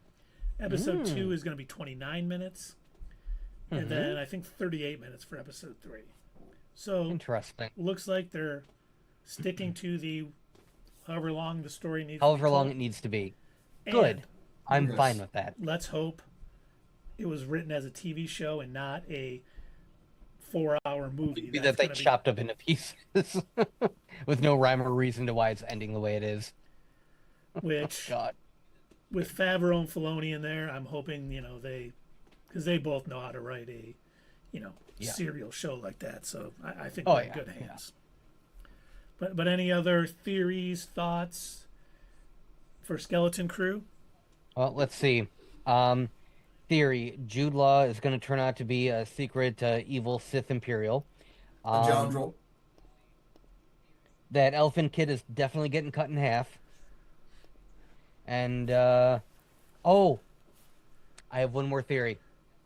Episode 2 is going to be 29 minutes. And then I think 38 minutes for episode 3. So Interesting. looks like they're sticking to the however long the story needs However to be long told. it needs to be. And Good. I'm Yes. fine with that. let's hope it was written as a TV show and not a 4-hour movie. Maybe That's that they gonna be- chopped up into pieces with no rhyme or reason to why it's ending the way it is. which God. with Favreau and Filoni in there, I'm hoping because they both know how to write a Yeah. serial show like that. So I think Oh, we're in yeah, good yeah. hands. But any other theories, thoughts for Skeleton Crew? Well, let's see. Theory: Jude Law is going to turn out to be a secret evil Sith Imperial. A Jondrel. That elephant kid is definitely getting cut in half. And I have one more theory,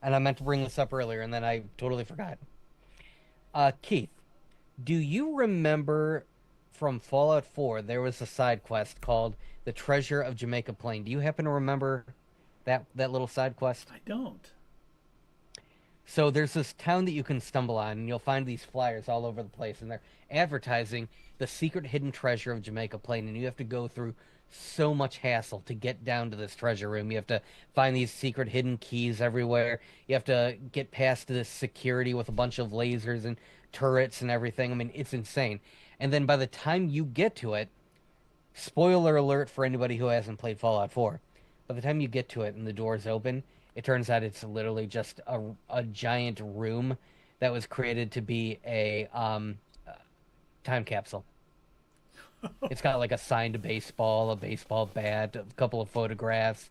and I meant to bring this up earlier, and then I totally forgot. Keith, do you remember from Fallout 4 there was a side quest called The Treasure of Jamaica Plain? Do you happen to remember that little side quest? I don't. So there's this town that you can stumble on, and you'll find these flyers all over the place, and they're advertising the secret hidden treasure of Jamaica Plain, and you have to go through so much hassle to get down to this treasure room. You have to find these secret hidden keys everywhere. You have to get past this security with a bunch of lasers and turrets and everything. I mean, it's insane. And then by the time you get to it, spoiler alert for anybody who hasn't played Fallout 4, by the time you get to it and the doors open, it turns out it's literally just a giant room that was created to be a time capsule. It's got like a signed baseball, a baseball bat, a couple of photographs,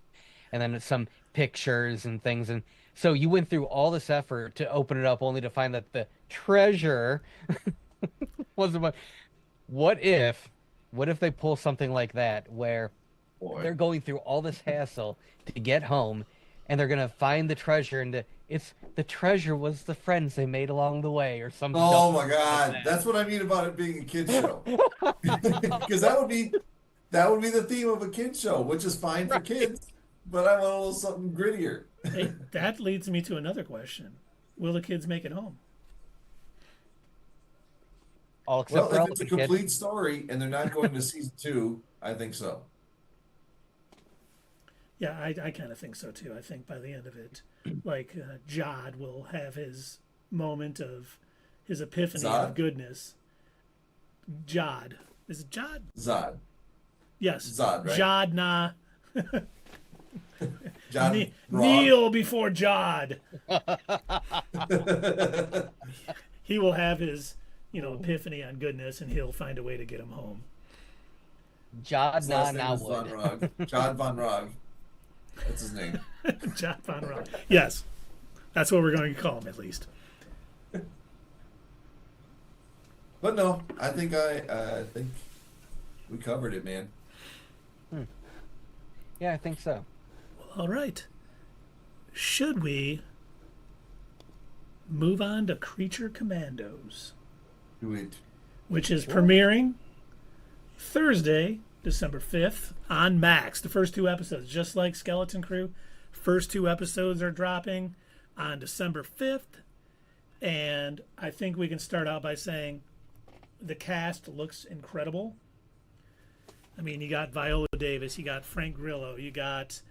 and then some pictures and things. And so you went through all this effort to open it up only to find that the treasure wasn't much. What if they pull something like that where they're going through all this hassle to get home, and they're gonna find the treasure, and it's the treasure was the friends they made along the way, or something. Oh my God, that's what I mean about it being a kids show. Because that would be the theme of a kids show, which is fine for kids, but I want a little something grittier. Hey, that leads me to another question: will the kids make it home? All except for Well, all if it's a the kids. complete story and they're not going to season 2, I think so. Yeah, I kind of think so too. I think by the end of it, like Jod will have his moment of his epiphany of Zod? goodness. Jod. Is it Jod? Zod. Yes. Zod, right? Jod, nah. John Kneel before Jod. He will have his, epiphany on goodness, and he'll find a way to get him home. Jod His last name Nah is Von Wood. Rog. John Von Rog. That's his name. Jod Von Rog. Yes. That's what we're going to call him, at least. But no, I think we covered it, man. Yeah, I think so. All right. Should we move on to Creature Commandos, Do it. which is premiering Thursday, December 5th on Max. The first 2 episodes, just like Skeleton Crew, first 2 episodes are dropping on December 5th. And I think we can start out by saying the cast looks incredible. I mean, you got Viola Davis, you got Frank Grillo, you got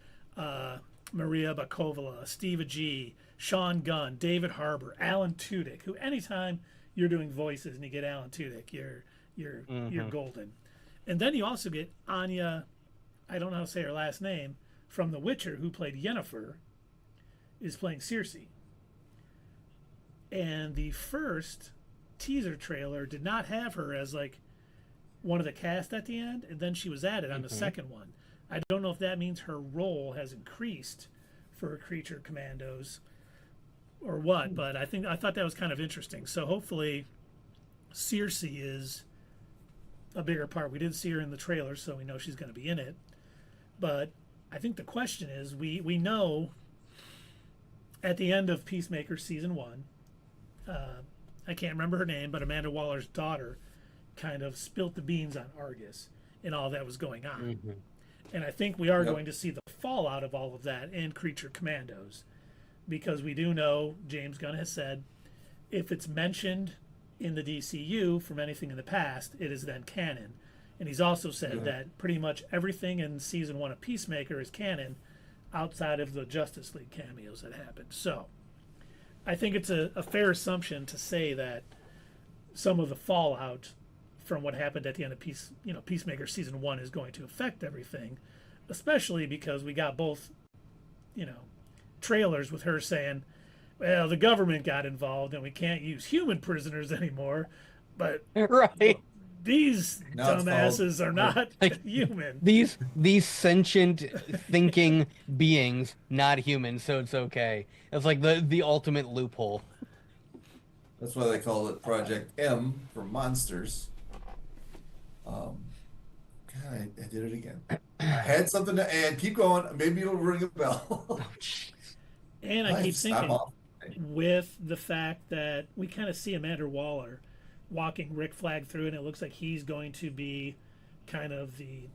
Maria Bakovela, Steve Agee, Sean Gunn, David Harbour, Alan Tudyk, who anytime you're doing voices and you get Alan Tudyk, you're golden. And then you also get Anya, I don't know how to say her last name, from The Witcher, who played Yennefer, is playing Circe. And the first teaser trailer did not have her as like one of the cast at the end, and then she was added on the second one. I don't know if that means her role has increased for Creature Commandos or what, but I thought that was kind of interesting. So hopefully Circe is a bigger part. We did see her in the trailer, so we know she's going to be in it. But I think the question is, we know at the end of Peacemaker season 1, I can't remember her name, but Amanda Waller's daughter kind of spilt the beans on Argus and all that was going on. And I think we are going to see the fallout of all of that in Creature Commandos, because we do know, James Gunn has said, if it's mentioned in the DCU from anything in the past, it is then canon. And he's also said that pretty much everything in season 1 of Peacemaker is canon outside of the Justice League cameos that happened. So I think it's a fair assumption to say that some of the fallout from what happened at the end of Peacemaker season 1 is going to affect everything, especially because we got both, trailers with her saying, well, the government got involved and we can't use human prisoners anymore, but Right. these Now it's dumbasses are not Like, human. These sentient thinking beings, not human, so it's okay. It's like the ultimate loophole. That's why they call it Project M for monsters. God, I did it again. I had something to add. Keep going. Maybe it'll ring a bell. And I keep Nice. I'm thinking, off. with the fact that we kind of see Amanda Waller walking Rick Flag through, and it looks like he's going to be kind of the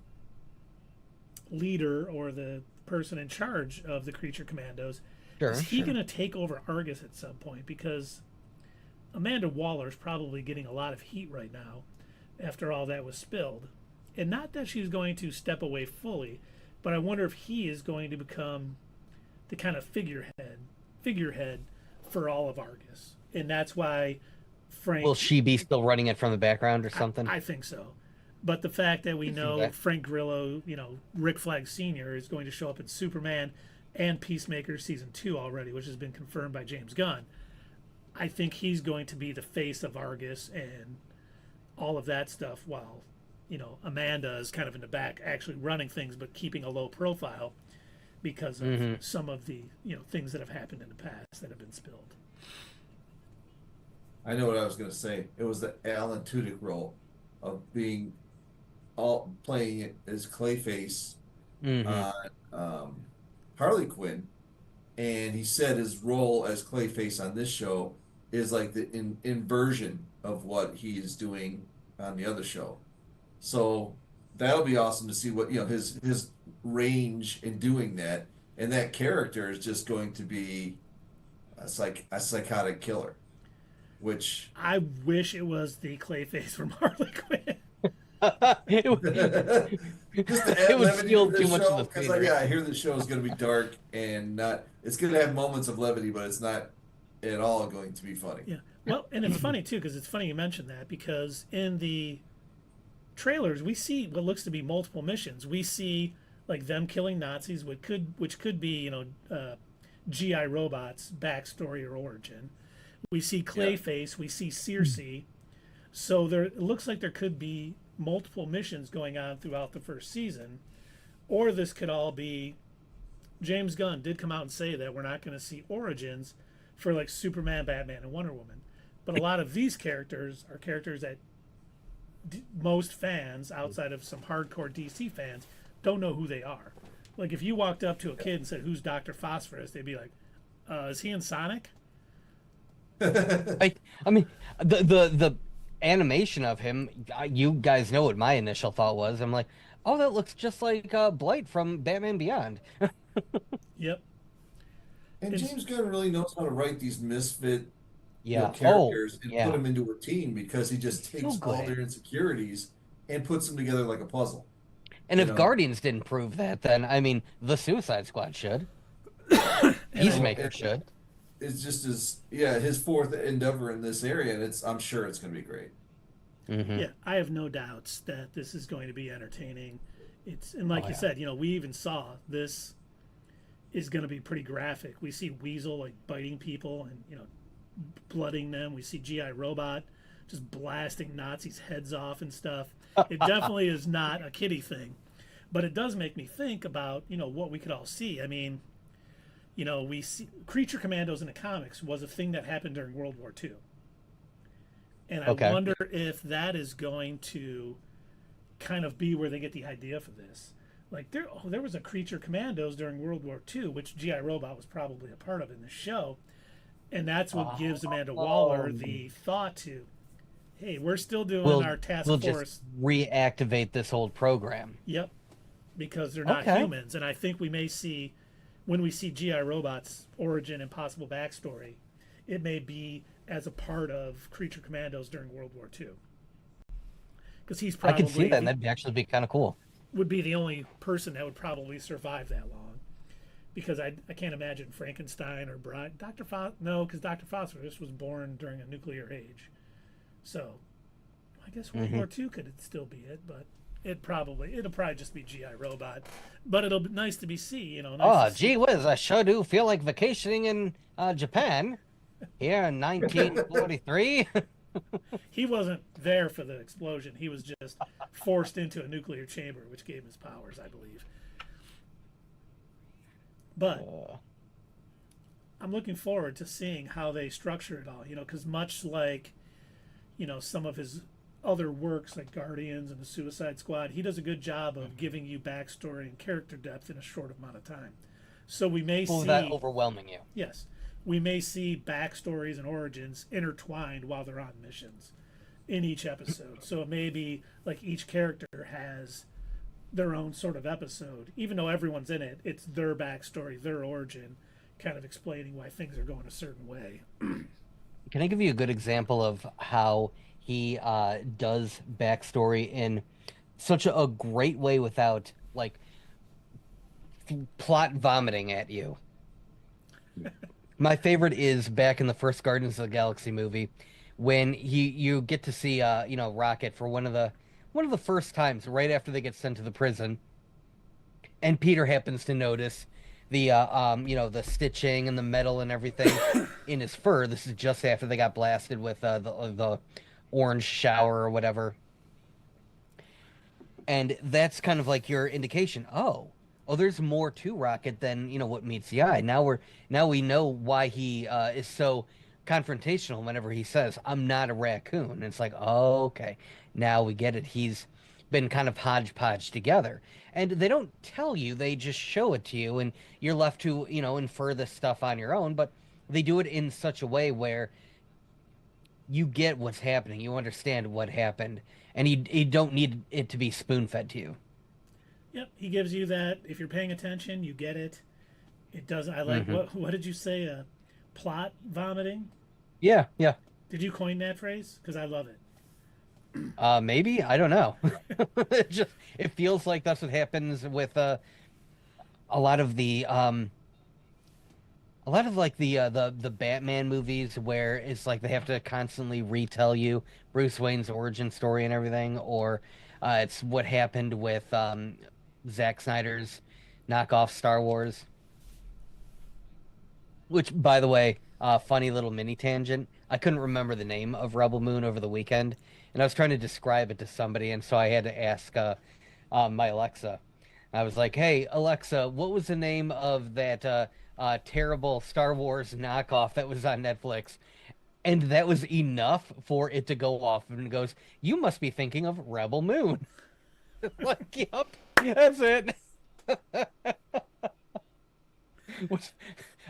leader or the person in charge of the Creature Commandos. Sure, Is he sure. going to take over Argus at some point? Because Amanda Waller's probably getting a lot of heat right now after all that was spilled. And not that she's going to step away fully, but I wonder if he is going to become the kind of figurehead for all of Argus. And that's why Frank. Will she be still running it from the background or something? I think so. But the fact that we know that. Frank Grillo, Rick Flag Sr. is going to show up in Superman and Peacemaker season 2 already, which has been confirmed by James Gunn. I think he's going to be the face of Argus and all of that stuff while, Amanda is kind of in the back actually running things but keeping a low profile because of some of the, things that have happened in the past that have been spilled. I know what I was going to say. It was the Alan Tudyk role of playing it as Clayface on Harley Quinn, and he said his role as Clayface on this show is like the inversion of what he is doing on the other show. So that'll be awesome to see what his range in doing that, and that character is just going to be a psychotic killer. Which I wish it was the Clayface from Harley Quinn. It would steal too much of the theater. I hear the show is going to be dark and it's going to have moments of levity, but it's not at all going to be funny. Yeah. Well, and it's funny too, because it's funny you mentioned that, because in the trailers we see what looks to be multiple missions. We see like them killing Nazis, which could be GI robots backstory or origin. We see Clayface, we see Circe. So it looks like there could be multiple missions going on throughout the first season, or this could all be. James Gunn did come out and say that we're not going to see origins for like Superman, Batman, and Wonder Woman, but a lot of these characters are characters that most fans, outside of some hardcore DC fans, don't know who they are. Like if you walked up to a kid and said, "Who's Dr. Phosphorus?" they'd be like, "Is he in Sonic?" I mean, the animation of him, you guys know what my initial thought was. I'm like, oh, that looks just like Blight from Batman Beyond. Yep. And James Gunn really knows how to write these misfit Yeah. characters and yeah. put them into a team, because he just takes So all good. their insecurities and puts them together like a puzzle. And if know. Guardians didn't prove that, then I mean, the Suicide Squad should. Peacemaker should. It's just his fourth endeavor in this area, and I'm sure it's going to be great. Yeah, I have no doubts that this is going to be entertaining. And like you said, we even saw this is going to be pretty graphic. We see Weasel like biting people and blooding them. We see GI Robot just blasting Nazis' heads off and stuff. It definitely is not a kiddie thing, but it does make me think about what we could all see. I mean, we see Creature Commandos in the comics was a thing that happened during World War II. And I wonder if that is going to kind of be where they get the idea for this. Like there was a Creature Commandos during World War II, which GI Robot was probably a part of in the show. And that's what gives Amanda Waller the thought to, hey, we're still doing our task we'll force. Just reactivate this old program. Yep. Because they're not humans. And I think we may see, when we see GI Robot's origin and possible backstory, it may be as a part of Creature Commandos during World War II. Because he's probably... I could see that, and that'd actually be kind of cool. Would be the only person that would probably survive that long. Because I can't imagine Frankenstein or no, because Dr. Phosphorus was born during a nuclear age. So, I guess World War II could still be it, but it'll probably just be GI Robot. But it'll be nice to see, Gee whiz, I sure do feel like vacationing in Japan here in 1943. He wasn't there for the explosion. He was just forced into a nuclear chamber, which gave him his powers, I believe. But I'm looking forward to seeing how they structure it all, because much like, some of his other works like Guardians and the Suicide Squad, he does a good job of giving you backstory and character depth in a short amount of time. So we may see that overwhelming you. Yes. We may see backstories and origins intertwined while they're on missions in each episode. So it may be like each character has their own sort of episode. Even though everyone's in it, it's their backstory, their origin, kind of explaining why things are going a certain way. Can I give you a good example of how he does backstory in such a great way without like plot vomiting at you? My favorite is back in the first Guardians of the Galaxy movie when you get to see Rocket for one of the first times right after they get sent to the prison, and Peter happens to notice the stitching and the metal and everything in his fur. This is just after they got blasted with the orange shower or whatever. And that's kind of like your indication. Oh, there's more to Rocket than what meets the eye. Now we know why he is so confrontational whenever he says, "I'm not a raccoon." And it's like, oh, okay, now we get it. He's been kind of hodgepodge together, and they don't tell you; they just show it to you, and you're left to infer this stuff on your own. But they do it in such a way where you get what's happening, you understand what happened, and you don't need it to be spoon fed to you. Yep, he gives you that. If you're paying attention, you get it. It does. I like what did you say? Plot vomiting. Yeah, yeah. Did you coin that phrase? Because I love it. Maybe, I don't know. It feels like that's what happens with a lot of the Batman movies, where it's like they have to constantly retell you Bruce Wayne's origin story and everything, or it's what happened with Zack Snyder's knockoff Star Wars. Which, by the way, funny little mini tangent. I couldn't remember the name of Rebel Moon over the weekend, and I was trying to describe it to somebody, and so I had to ask my Alexa. I was like, "Hey, Alexa, what was the name of that terrible Star Wars knockoff that was on Netflix?" And that was enough for it to go off, and it goes, "You must be thinking of Rebel Moon." Like, yep, that's it.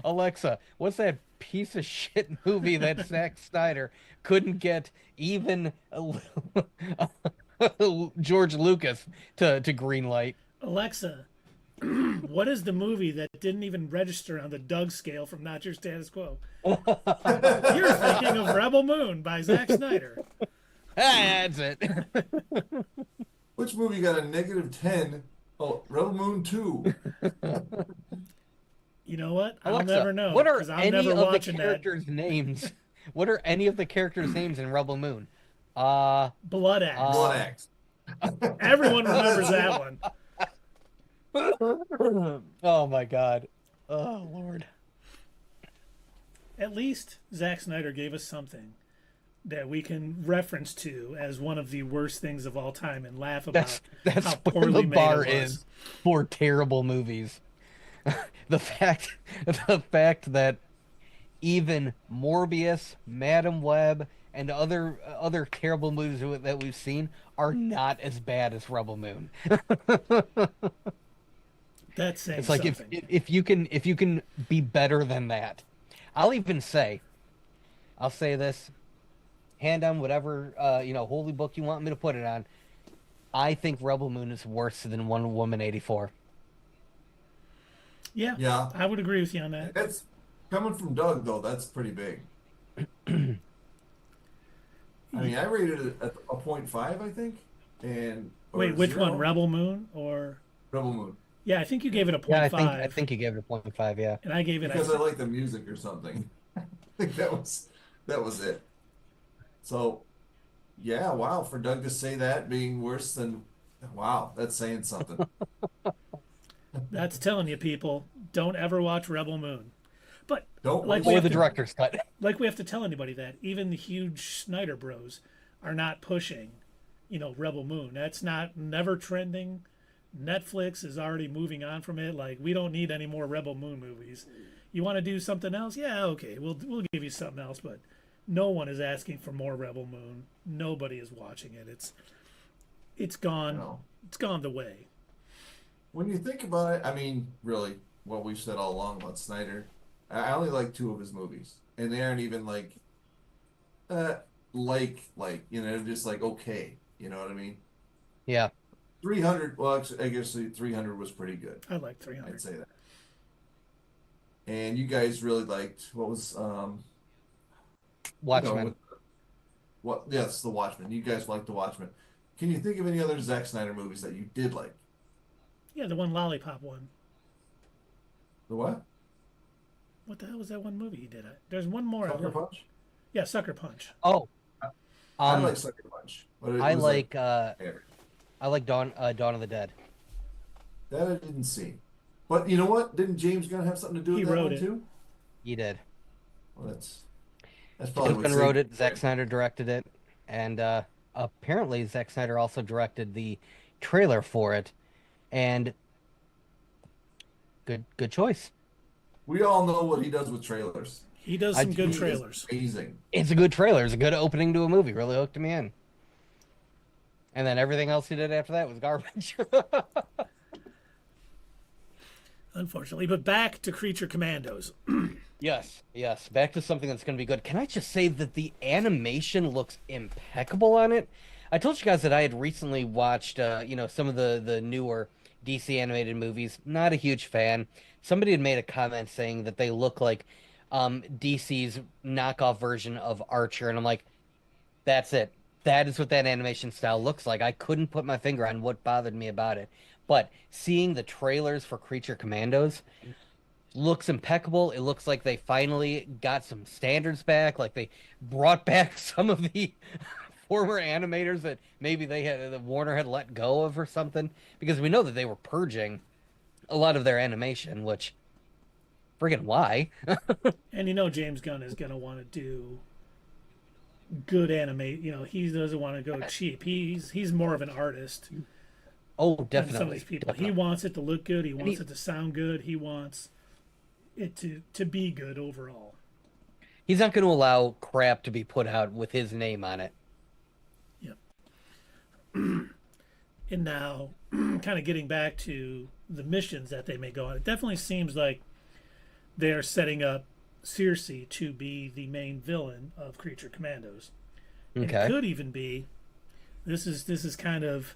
Alexa, what's that piece of shit movie that Zack Snyder couldn't get even George Lucas to greenlight? Alexa, what is the movie that didn't even register on the Doug scale from Not Your Status Quo? You're thinking of Rebel Moon by Zack Snyder. That's it. Which movie got a -10? Oh, Rebel Moon 2. You know what? I'll Alexa, never know. what are 'Cause I'm any never of the watching characters' names? What are any of the characters' names in Rebel Moon? Blood Axe. Blood Axe. Everyone remembers that one. Oh my God. Oh Lord. At least Zack Snyder gave us something that we can reference to as one of the worst things of all time and laugh about That's how where poorly the made bar it was. is for terrible movies. the fact that even Morbius, Madam Web, and other terrible movies that we've seen are not as bad as Rebel Moon. That's saying It's like something. if you can be better than that. I'll say this, hand on whatever holy book you want me to put it on. I think Rebel Moon is worse than Wonder Woman 84. Yeah, I would agree with you on that. That's coming from Doug, though. That's pretty big. I mean, I rated it at a 0.5, I think. Wait, which 0. one? Rebel Moon or Rebel Moon. Yeah, I think you gave it a 0.5. Yeah, I think you gave it a 0.5, yeah. And I gave it Because I like the music or something. I think that was it. So, yeah, wow, for Doug to say that being worse than, wow, that's saying something. That's telling you, people, don't ever watch Rebel Moon. But Don't like waste we Or have the to- director's cut. like we have to tell anybody that even the huge Snyder Bros are not pushing, Rebel Moon. That's never trending. Netflix is already moving on from it. Like, we don't need any more Rebel Moon movies. You want to do something else? Yeah, okay, we'll give you something else. But no one is asking for more Rebel Moon. Nobody is watching it. It's gone. No. It's gone the way. When you think about it, I mean, really, what we've said all along about Snyder, I only like 2 of his movies, and they aren't even just like okay, you know what I mean? Yeah. 300, well, actually, I guess 300 was pretty good. I like 300. I'd say that. and you guys really liked what was Watchmen. Yes, The Watchmen. You guys liked The Watchmen. Can you think of any other Zack Snyder movies that you did like? Yeah, the one lollipop one. The what? What the hell was that one movie he did? There's one more. Sucker Punch? Yeah, Sucker Punch. Oh, I like Sucker Punch. But it I was like average. I like Dawn of the Dead. That I didn't see. But you know what? Didn't James Gunn have something to do with He that wrote one it. too? He did. Well, that's probably James what Gunn saved wrote it. Zack Snyder directed it, and apparently Zack Snyder also directed the trailer for it. And good choice. We all know what he does with trailers. He does some good He is trailers. amazing. It's a good trailer. It's a good opening to a movie. Really hooked me in. And then everything else he did after that was garbage. Unfortunately, but back to Creature Commandos. Yes. Back to something that's going to be good. Can I just say that the animation looks impeccable on it? I told you guys that I had recently watched, some of the newer DC animated movies. Not a huge fan. Somebody had made a comment saying that they look like DC's knockoff version of Archer, and I'm like, that's it. That is what that animation style looks like. I couldn't put my finger on what bothered me about it. But seeing the trailers for Creature Commandos looks impeccable. It looks like they finally got some standards back, like they brought back some of the former animators that maybe that Warner had let go of or something, because we know that they were purging a lot of their animation, which friggin' why? And James Gunn is going to want to do good animate. He doesn't want to go cheap. He's more of an artist Oh, than definitely. some of these people. He Definitely. wants it to look good. He wants it to sound good. He wants it to be good overall. He's not going to allow crap to be put out with his name on it. Yep. And now, kind of getting back to the missions that they may go on, it definitely seems like they're setting up Circe to be the main villain of Creature Commandos. And Okay. it could even be, this is kind of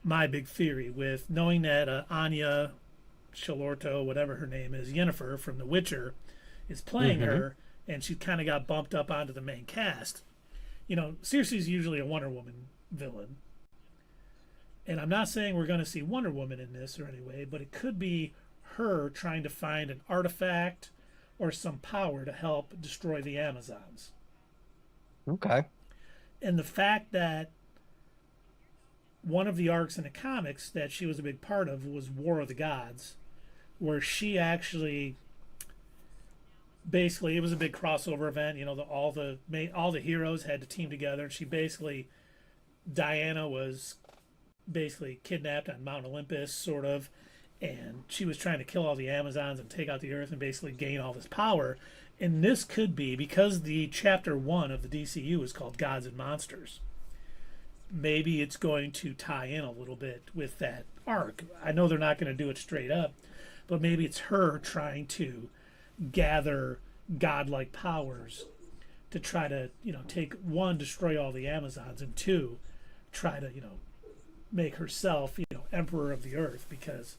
my big theory, with knowing that Anya Shalorto, whatever her name is, Yennefer from The Witcher, is playing her, and she kind of got bumped up onto the main cast. Circe's usually a Wonder Woman villain. And I'm not saying we're going to see Wonder Woman in this or anyway, but it could be her trying to find an artifact or some power to help destroy the Amazons. Okay. And the fact that one of the arcs in the comics that she was a big part of was War of the Gods, where she actually basically, it was a big crossover event. All the heroes had to team together, and she basically, Diana was basically kidnapped on Mount Olympus, sort of, and she was trying to kill all the Amazons and take out the Earth and basically gain all this power. And this could be, because the chapter 1 of the DCU is called Gods and Monsters, maybe it's going to tie in a little bit with that arc. I know they're not going to do it straight up, but maybe it's her trying to gather godlike powers to try to, take, one, destroy all the Amazons, and two, try to, make herself, emperor of the Earth, because,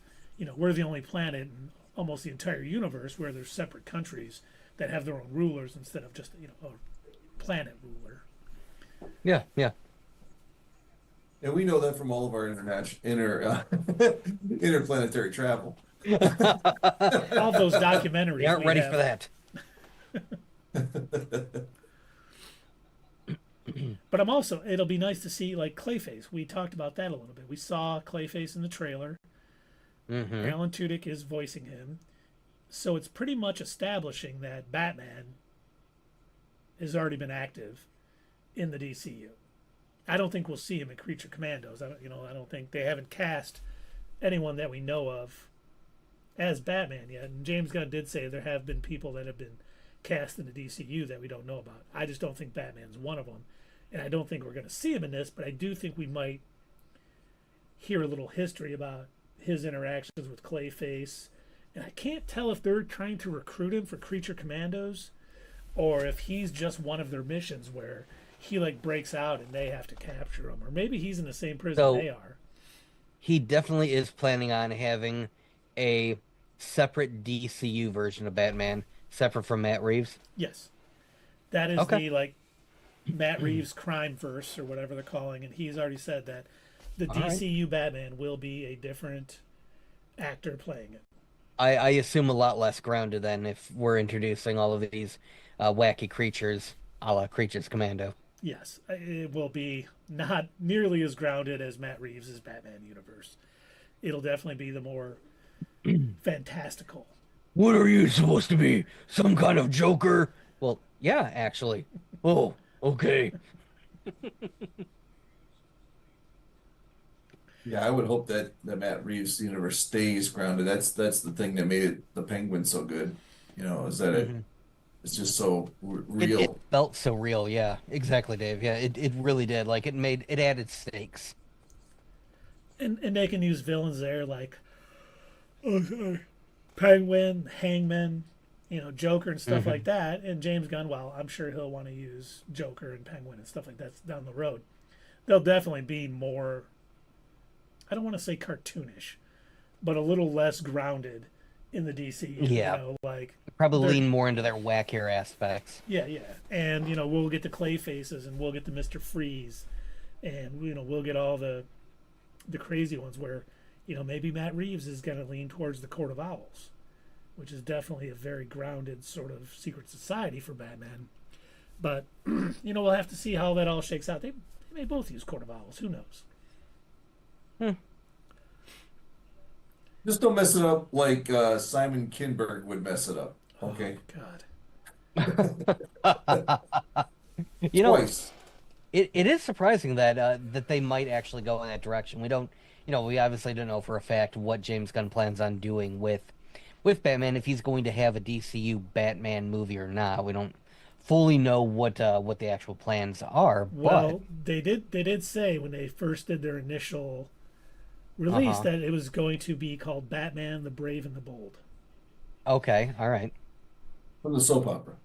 we're the only planet in almost the entire universe where there's separate countries that have their own rulers instead of just, a planet ruler. Yeah. And we know that from all of our interplanetary travel. All those documentaries. We aren't ready for that. But it'll be nice to see, like, Clayface. We talked about that a little bit. We saw Clayface in the trailer. Alan Tudyk is voicing him. So it's pretty much establishing that Batman has already been active in the DCU. I don't think we'll see him in Creature Commandos. I don't think they haven't cast anyone that we know of as Batman yet. And James Gunn did say there have been people that have been cast in the DCU that we don't know about. I just don't think Batman's one of them. And I don't think we're going to see him in this, but I do think we might hear a little history about his interactions with Clayface. And I can't tell if they're trying to recruit him for Creature Commandos or if he's just one of their missions where he, like, breaks out and they have to capture him. Or maybe he's in the same prison they are. He definitely is planning on having a separate DCU version of Batman, separate from Matt Reeves? Yes, that is Okay. the like Matt Reeves crime verse or whatever they're calling, and he's already said that the All right. DCU Batman will be a different actor playing it. I assume a lot less grounded than if we're introducing all of these wacky creatures, a la Creatures Commando. Yes, it will be not nearly as grounded as Matt Reeves' Batman universe. It'll definitely be the more fantastical. What are you supposed to be? Some kind of Joker? Well, yeah, actually. Oh, okay. Yeah, I would hope that the Matt Reeves universe stays grounded. That's the thing that made the Penguin so good. Is that Mhm. it's just so It real. felt so real, yeah. Exactly, Dave. Yeah, it really did. Like it added stakes. And they can use villains there like Penguin, Hangman, Joker and stuff Mhm. like that. And James Gunn, well, I'm sure he'll want to use Joker and Penguin and stuff like that down the road. They'll definitely be more, I don't want to say cartoonish, but a little less grounded in the DCU. Yeah. Like Probably they're- lean more into their wackier aspects. yeah, yeah. And we'll get the Clay Faces and we'll get the Mr. Freeze, and we'll get all the crazy ones where maybe Matt Reeves is going to lean towards the Court of Owls, which is definitely a very grounded sort of secret society for Batman. But we'll have to see how that all shakes out. They may both use Court of Owls. Who knows? Just don't mess it up like Simon Kinberg would mess it up. Okay, God. You know, twice. it is surprising that that they might actually go in that direction. We don't, we obviously don't know for a fact what James Gunn plans on doing with Batman, if he's going to have a DCU Batman movie or not. We don't fully know what the actual plans are. Well, they did say when they first did their initial release Uh-huh. that it was going to be called Batman: The Brave and the Bold. But okay, all right. From the soap opera.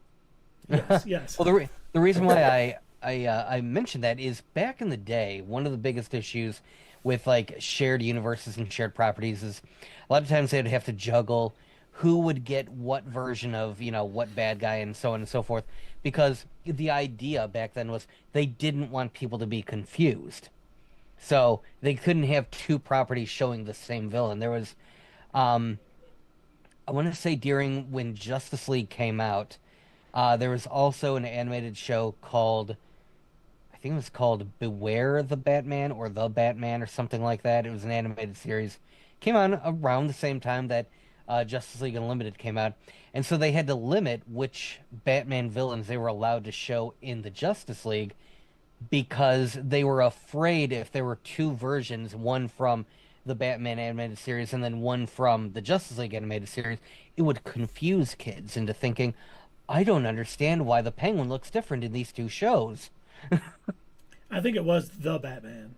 Yes, yes. Well, the reason why I mentioned that is back in the day, one of the biggest issues with like shared universes and shared properties is a lot of times they'd have to juggle who would get what version of what bad guy and so on and so forth, because the idea back then was they didn't want people to be confused, so they couldn't have two properties showing the same villain. There was I want to say during when Justice League came out, there was also an animated show called, I think it was called Beware the Batman or The Batman or something like that. It was an animated series. Came on around the same time that Justice League Unlimited came out. And so they had to limit which Batman villains they were allowed to show in the Justice League, because they were afraid if there were two versions, one from the Batman animated series and then one from the Justice League animated series, it would confuse kids into thinking, I don't understand why the Penguin looks different in these two shows. I think it was The Batman.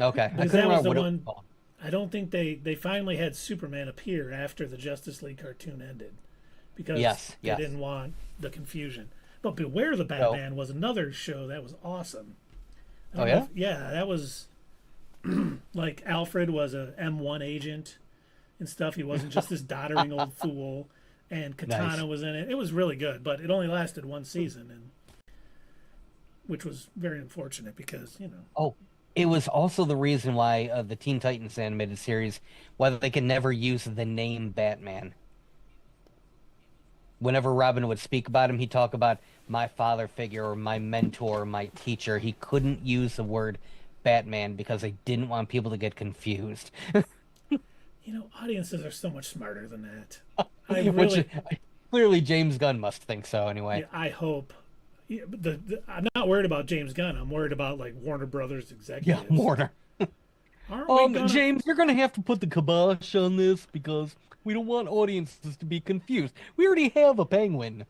Okay, I Because couldn't that was remember the what it one. was called. I don't think they finally had Superman appear after the Justice League cartoon ended, because Yes, they yes. didn't want the confusion. But Beware the Batman was another show that was awesome. I don't Oh, know yeah? if- yeah, that was like Alfred was a M1 agent and stuff. He wasn't just this doddering old fool. And Katana Nice. was in it. It was really good, but it only lasted one season, and which was very unfortunate because Oh, it was also the reason why the Teen Titans animated series, why they could never use the name Batman. Whenever Robin would speak about him, he'd talk about my father figure or my mentor, my teacher. He couldn't use the word Batman because they didn't want people to get confused. audiences are so much smarter than that. I Which really, clearly James Gunn must think so anyway. yeah, I hope. Yeah, but I'm not worried about James Gunn. I'm worried about like Warner Brothers Yeah, executives. Warner. Aren't we gonna, James, you're gonna have to put the kibosh on this because we don't want audiences to be confused. We already have a penguin.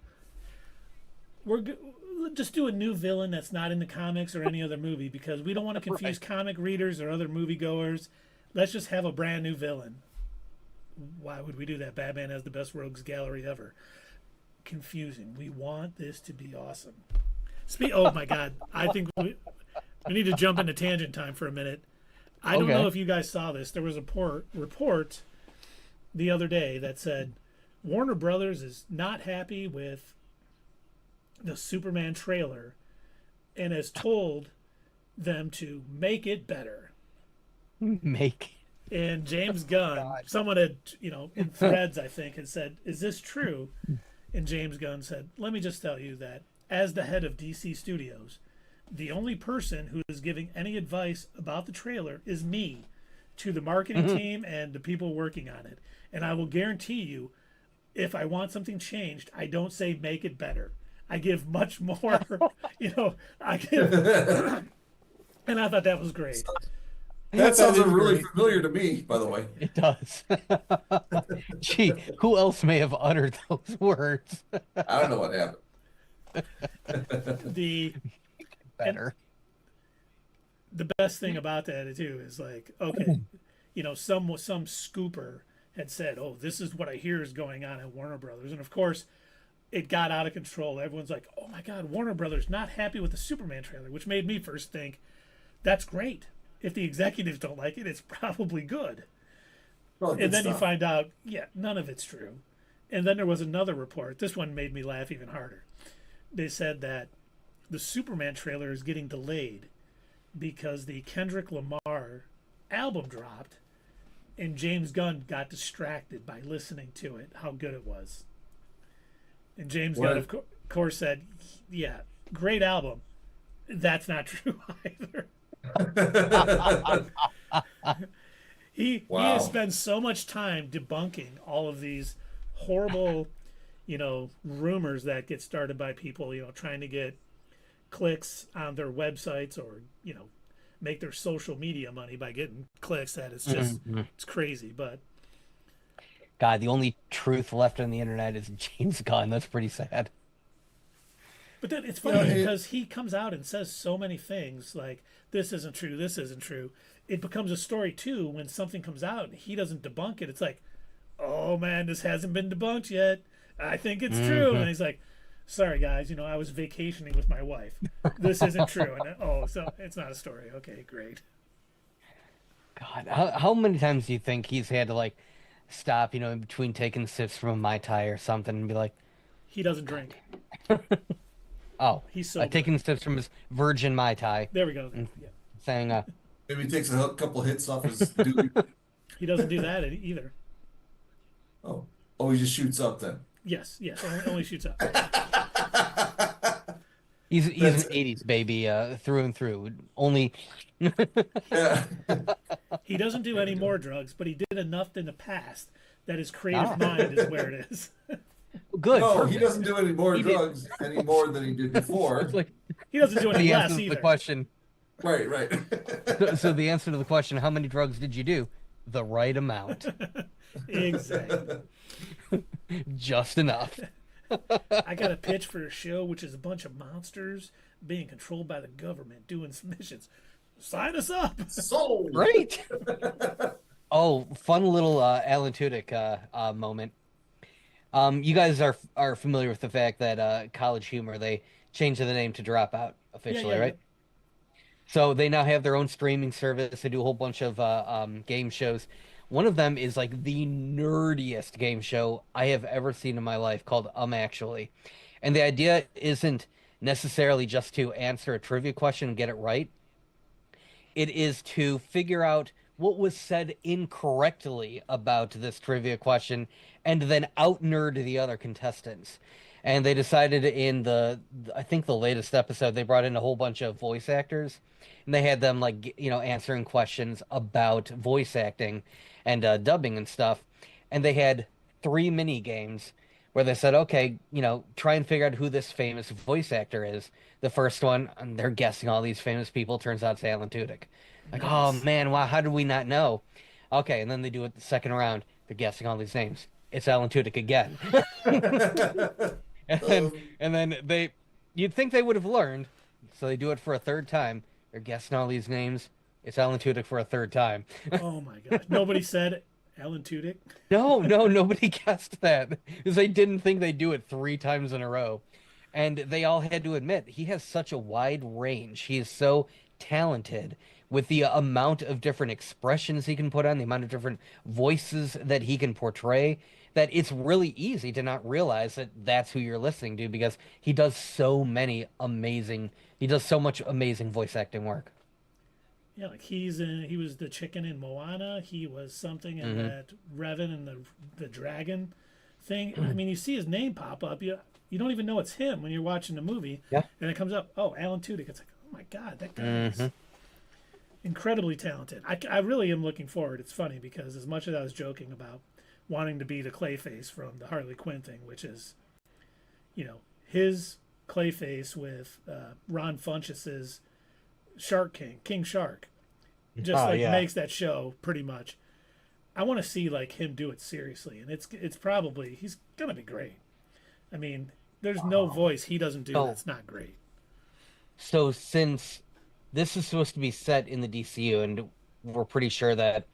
just do a new villain that's not in the comics or any other movie, because we don't want to confuse Right. comic readers or other moviegoers. Let's just have a brand new villain. Why would we do that? Batman has the best rogues gallery ever. Confusing. We want this to be awesome. Oh my God! I think we need to jump into tangent time for a minute. I don't Okay. know if you guys saw this. There was a report the other day that said Warner Brothers is not happy with the Superman trailer and has told them to make it better. Make. And James Gunn, someone had, in threads, I think, had said, "Is this true?" And James Gunn said, "Let me just tell you that as the head of DC Studios, the only person who is giving any advice about the trailer is me to the marketing team and the people working on it. And I will guarantee you, if I want something changed, I don't say make it better. I give much more, I give." And I thought that was great. That sounds really familiar to me, by the way. It does. Gee, who else may have uttered those words? I don't know what happened. The Better. The best thing about that too is like, okay, some scooper had said, "Oh, this is what I hear is going on at Warner Brothers," and of course, it got out of control. Everyone's like, "Oh my God, Warner Brothers not happy with the Superman trailer," which made me first think, "That's great. If the executives don't like it, it's probably good." Well, And then stuff. you find out, yeah, none of it's true. And then there was another report. This one made me laugh even harder. They said that the Superman trailer is getting delayed because the Kendrick Lamar album dropped and James Gunn got distracted by listening to it, how good it was. And James Gunn, of course, said, "Yeah, great album. That's not true either." He has spent so much time debunking all of these horrible, rumors that get started by people, trying to get clicks on their websites or, make their social media money by getting clicks. That it's just, it's crazy. But God, the only truth left on the internet is James Gunn. That's pretty sad. But then it's funny because he comes out and says so many things like, "This isn't true, this isn't true." It becomes a story too when something comes out and he doesn't debunk it. It's like, "Oh man, this hasn't been debunked yet. I think it's true." And he's like, "Sorry guys, I was vacationing with my wife. This isn't true." And so it's not a story. Okay, great. God, how many times do you think he's had to like stop, in between taking sips from a Mai Tai or something and be like, He doesn't drink. "Oh, He's sober. taking sips from his virgin Mai Tai," There we go. Yeah. saying, Maybe he takes a couple hits off his duty. He doesn't do that either. Oh, he just shoots up then. Yes, only shoots up. he's an '80s baby through and through. Only Yeah. He doesn't do any more drugs, but he did enough in the past that his creative mind is where it is. good. No, perfect. he doesn't do any more drugs any more than he did before. It's like He doesn't do any the less answer to either. the question. Right. So the answer to the question, how many drugs did you do? The right amount. Exactly. Just enough. I got a pitch for a show which is a bunch of monsters being controlled by the government doing some missions. Sign us up. Sold. Great. Oh, fun little Alan Tudyk moment. You guys are familiar with the fact that College Humor, they changed the name to Dropout officially, Yeah. right? So they now have their own streaming service. They do a whole bunch of game shows. One of them is like the nerdiest game show I have ever seen in my life, called Actually. And the idea isn't necessarily just to answer a trivia question and get it right. It is to figure out what was said incorrectly about this trivia question and then out-nerd the other contestants. And they decided I think the latest episode, they brought in a whole bunch of voice actors, and they had them like, answering questions about voice acting and dubbing and stuff. And they had 3 mini games where they said, okay, try and figure out who this famous voice actor is. The first one, and they're guessing all these famous people. Turns out it's Alan Tudyk. Like, Nice. oh man, wow, how did we not know? Okay, and then they do it the second round. They're guessing all these names. It's Alan Tudyk again. And then you'd think they would have learned, so they do it for a third time. They're guessing all these names. It's Alan Tudyk for a third time. Oh my gosh. Nobody said Alan Tudyk. No, nobody guessed that because they didn't think they'd do it 3 times in a row. And they all had to admit he has such a wide range. He is so talented with the amount of different expressions he can put on, the amount of different voices that he can portray, that it's really easy to not realize that that's who you're listening to because he does he does so much amazing voice acting work. Yeah, like he was the chicken in Moana. He was something in that Revan and the dragon thing. I mean, you see his name pop up. You don't even know it's him when you're watching the movie. Yeah. And it comes up, oh, Alan Tudyk. It's like, oh my God, that guy is incredibly talented. I really am looking forward. It's funny because as much as I was joking about wanting to be the Clayface from the Harley Quinn thing, which is, his Clayface with Ron Funches's Shark King Shark, just makes that show pretty much. I want to see like him do it seriously, and it's probably he's gonna be great. I mean, there's no voice he doesn't do that's not great. So since this is supposed to be set in the DCU, and we're pretty sure that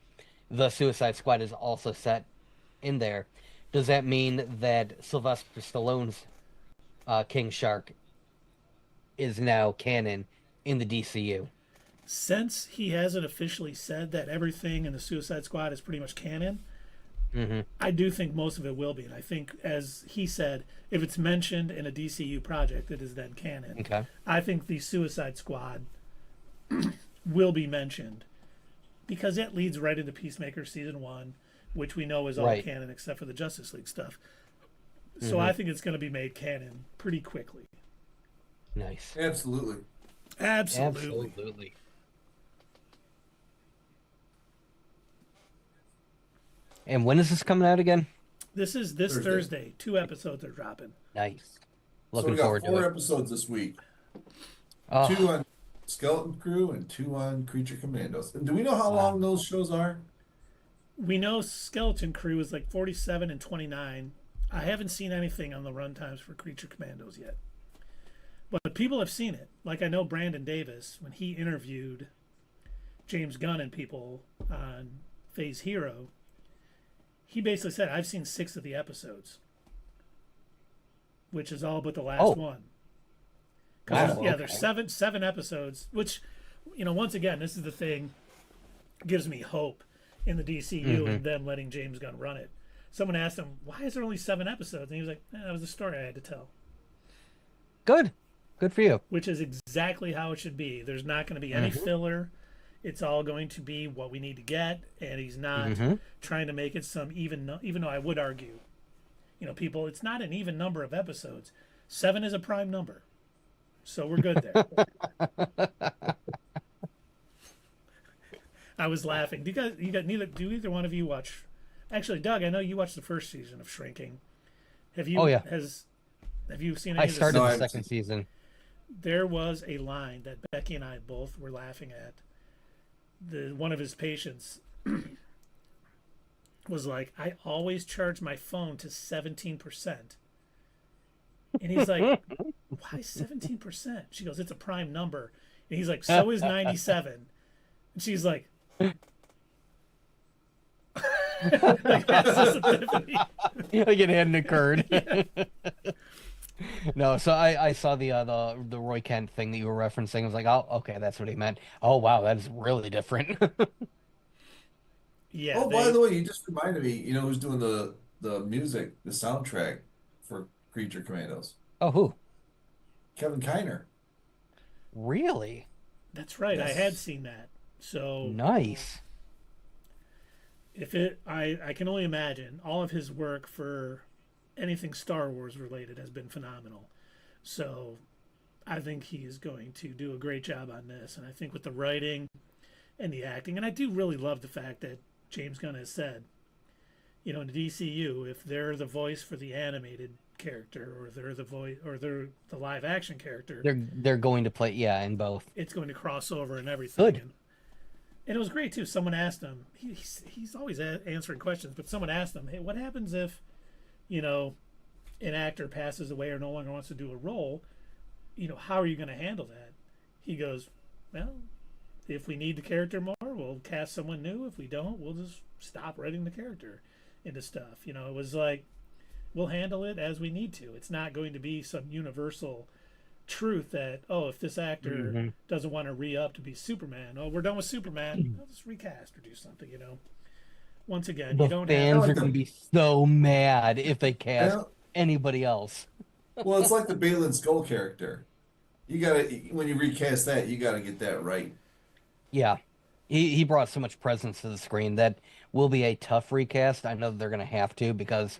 the Suicide Squad is also set in there, does that mean that Sylvester Stallone's King Shark is now canon in the DCU? Since he hasn't officially said that everything in the Suicide Squad is pretty much canon, I do think most of it will be. And I think, as he said, if it's mentioned in a DCU project, it is then canon. Okay. I think the Suicide Squad will be mentioned because it leads right into Peacemaker Season 1, which we know is all canon except for the Justice League stuff. So I think it's going to be made canon pretty quickly. Nice. Absolutely. Absolutely. And when is this coming out again? This is this Thursday. 2 episodes are dropping. Nice. So Looking we got forward to 4 it. episodes this week. Oh, 2 on Skeleton Crew and 2 on Creature Commandos. And do we know how long those shows are? We know Skeleton Crew is like 47 and 29. I haven't seen anything on the runtimes for Creature Commandos yet. But people have seen it. Like I know Brandon Davis, when he interviewed James Gunn and people on Phase Hero, he basically said, I've seen 6 of the episodes, which is all but the last one. Wow, There's seven episodes, which, once again, this is the thing gives me hope in the DCU and them letting James Gunn run it. Someone asked him, why is there only 7 episodes? And he was like, that was the story I had to tell. good. Good for you. Which is exactly how it should be. There's not going to be any filler. It's all going to be what we need to get, and he's not trying to make it some even though I would argue, people, it's not an even number of episodes. 7 is a prime number. So we're good there. I was laughing. Do either one of you watch? Actually, Doug, I know you watched the first season of Shrinking. Have you? Oh, yeah. Have you seen? Any I of started this? the second season. There was a line that Becky and I both were laughing at. One of his patients was like, I always charge my phone to 17%. And he's like, why 17%? She goes, it's a prime number. And he's like, so is 97. And she's like, like that's this epiphany. Like it hadn't occurred. Yeah. No, so I saw the Roy Kent thing that you were referencing. I was like, oh, okay, that's what he meant. Oh, wow, that is really different. Yeah. Oh, by the way, you just reminded me, who's doing the music, the soundtrack for Creature Commandos? Oh, who? Kevin Kiner. Really? That's right. Yes. I had seen that. So Nice. I can only imagine all of his work for anything Star Wars related has been phenomenal. So I think he is going to do a great job on this. And I think with the writing and the acting, and I do really love the fact that James Gunn has said, in the DCU, if they're the voice for the animated character or they're the voice or they're the live action character, They're going to play, in both. it's going to cross over and everything. Good. And it was great too. Someone asked him, he's always answering questions, but someone asked him, hey, what happens if, an actor passes away or no longer wants to do a role? How are you going to handle that? He goes, well, if we need the character more, we'll cast someone new. If we don't, we'll just stop writing the character into stuff. It was like, we'll handle it as we need to. It's not going to be some universal truth that, oh, if this actor Mhm. doesn't want to re-up to be Superman, oh, we're done with Superman, I'll just recast or do something, Once again, The you don't fans have are going to be so mad if they I cast don't- anybody else. well, it's like the Balin Skull character. You gotta when you recast that, you gotta get that right. Yeah. He brought so much presence to the screen that will be a tough recast. I know they're going to have to because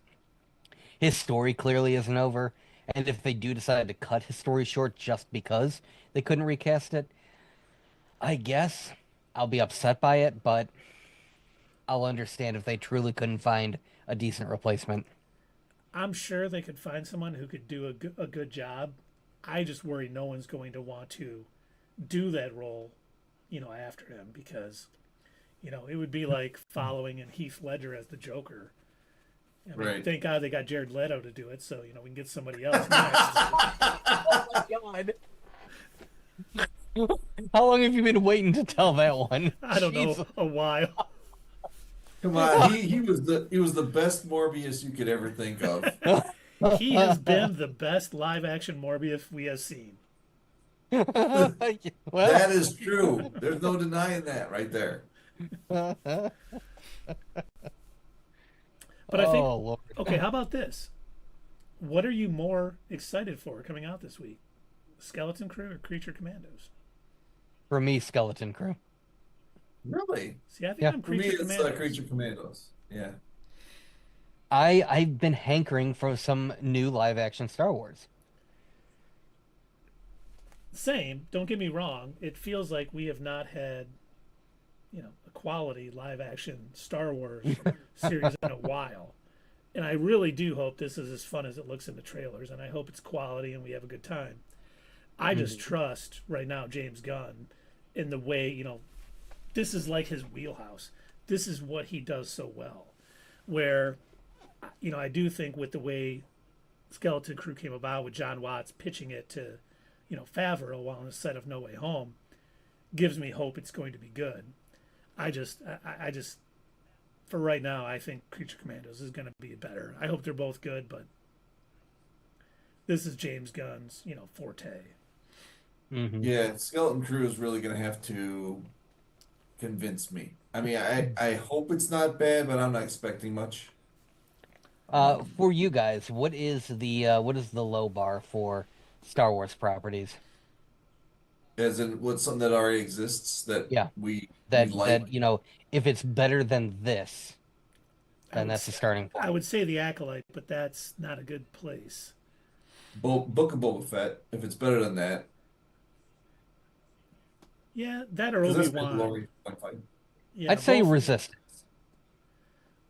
his story clearly isn't over. And if they do decide to cut his story short just because they couldn't recast it, I guess I'll be upset by it, but I'll understand if they truly couldn't find a decent replacement. I'm sure they could find someone who could do a good job. I just worry no one's going to want to do that role, after him because, it would be like following in Heath Ledger as the Joker. I mean, Right. thank God they got Jared Leto to do it, so we can get somebody else next. Oh my God. How long have you been waiting to tell that one? I don't know, Jesus. a while. Come on, he was the best Morbius you could ever think of. He has been the best live action Morbius we have seen. Well, That is true. There's no denying that right there. But I think, oh, Lord. okay, how about this? What are you more excited for coming out this week? Skeleton Crew or Creature Commandos? For me, Skeleton Crew. Really? See, I think Yeah. I'm For me, Creature it's Commandos. Creature Commandos. Yeah. I've been hankering for some new live action Star Wars. Same. Don't get me wrong. It feels like we have not had, a quality live action Star Wars series in a while. And I really do hope this is as fun as it looks in the trailers, and I hope it's quality and we have a good time. I just trust right now James Gunn in the way, this is like his wheelhouse. This is what he does so well. Where, I do think with the way Skeleton Crew came about with John Watts pitching it to, Favreau while on the set of No Way Home, gives me hope it's going to be good. I just, for right now, I think Creature Commandos is going to be better. I hope they're both good, but this is James Gunn's, forte. Mhm. Yeah, Skeleton Crew is really gonna have to convince me. I mean, I hope it's not bad, but I'm not expecting much. For you guys, what is the low bar for Star Wars properties? As in, what's something that already exists that Yeah. we That like? if it's better than this, then that's the starting I point. would say the Acolyte, but that's not a good place. Book of Boba Fett, if it's better than that, Yeah, that or because that's Obi-Wan. Mandalorian fight. Yeah, I'd say both- Resistance.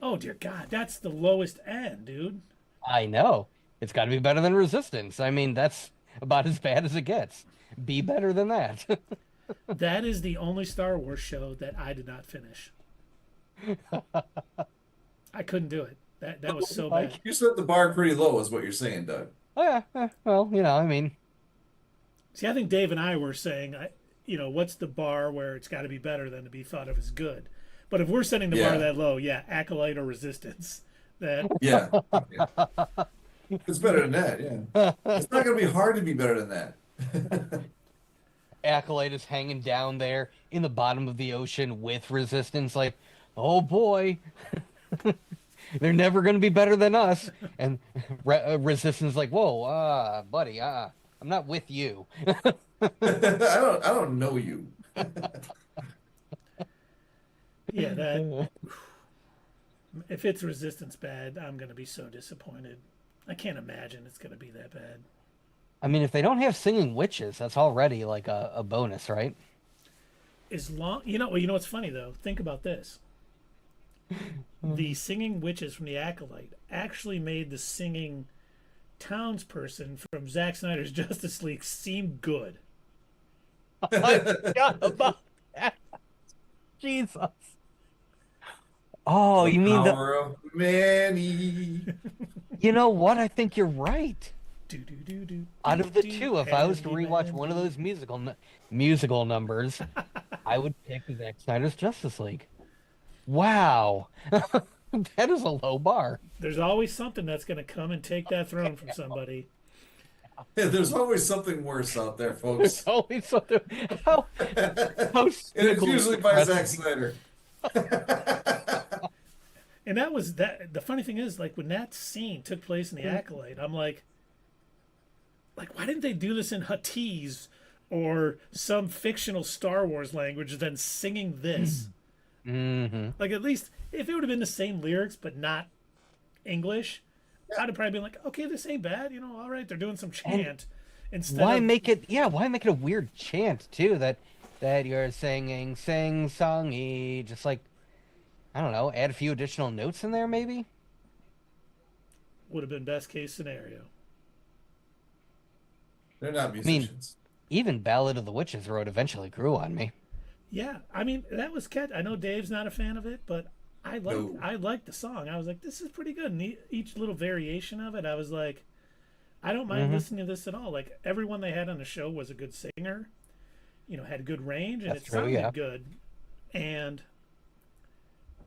Oh dear God, that's the lowest end, dude. I know. It's got to be better than Resistance. I mean, that's about as bad as it gets. Be better than that. That is the only Star Wars show that I did not finish. I couldn't do it. That was so bad. You set the bar pretty low, is what you're saying, Doug. Oh, yeah. Well, I mean, See, I think Dave and I were saying, what's the bar where it's got to be better than to be thought of as good? But if we're setting the Yeah. bar that low, yeah, Acolyte or Resistance. That Yeah. It's better than that, yeah. It's not gonna be hard to be better than that. Acolyte is hanging down there in the bottom of the ocean with Resistance. Like, oh boy, they're never going to be better than us. And Resistance like, whoa, buddy, I'm not with you. I don't know you. yeah, that if it's Resistance bad, I'm gonna be so disappointed. I can't imagine it's gonna be that bad. I mean, if they don't have singing witches, that's already like a bonus, right? As long, what's funny though? Think about this. The singing witches from the Acolyte actually made the singing townsperson from Zack Snyder's Justice League seem good. I forgot about that. Jesus. Oh, you mean the? Power of many. You know what? I think you're right. Do, do, do, do, Out of the do, two, if I was to Handy rewatch Man, one of do. those musical numbers, I would pick Zack Snyder's Justice League. Wow, that is a low bar. There's always something that's going to come and take that throne from somebody. There's always something worse out there, There's folks. always something. How, how And it's cynical usually and by Zack depressing. Snyder. And that was that. The funny thing is, like when that scene took place in the Acolyte, I'm like, why didn't they do this in Huttese or some fictional Star Wars language than singing this? Mm-hmm. Like at least if it would have been the same lyrics but not English, I'd have probably been like, okay, this ain't bad. All right, they're doing some chant instead Why of make it? Yeah, why make it a weird chant too? That you're singing, sing songy, just like I don't know, add a few additional notes in there maybe. would have been best case scenario. They're not mean- musicians. Even Ballad of the Witches Road eventually grew on me. Yeah, I mean that was catch. I know Dave's not a fan of it, but No. I liked the song. I was like, this is pretty good. And each little variation of it, I was like, I don't mind listening to this at all. Like everyone they had on the show was a good singer, had good range, and That's it true, sounded yeah. good. And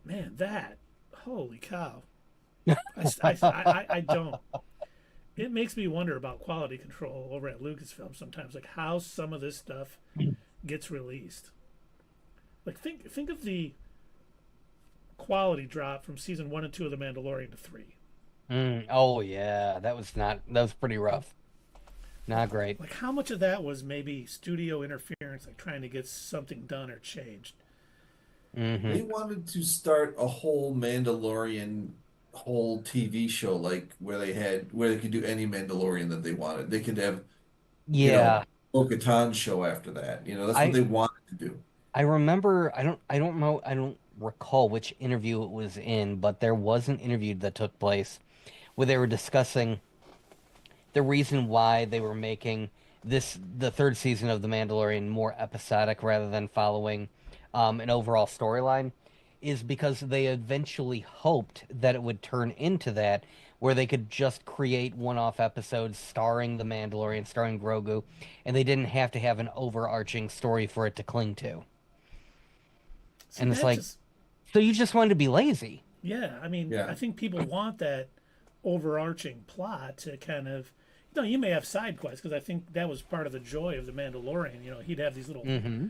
man, holy cow! I don't. It makes me wonder about quality control over at Lucasfilm sometimes, like how some of this stuff gets released. Like think of the quality drop from season 1 and 2 of The Mandalorian to 3. Oh yeah, that was pretty rough. Not great. Like how much of that was maybe studio interference, like trying to get something done or changed? Mm-hmm. They wanted to start a whole Mandalorian whole TV show, like where they could do any Mandalorian that they wanted. They could have, Yeah, Bo-Katan show after that. That's I what they wanted to do. I remember. I don't know. I don't recall which interview it was in, but there was an interview that took place where they were discussing the reason why they were making the third season of The Mandalorian more episodic rather than following an overall storyline is because they eventually hoped that it would turn into that where they could just create one-off episodes starring the Mandalorian, starring Grogu, and they didn't have to have an overarching story for it to cling to. See, And it's that like, so you just wanted to be lazy. yeah, I mean, Yeah. I think people want that overarching plot to kind of, you may have side quests because I think that was part of the joy of the Mandalorian. He'd have these little,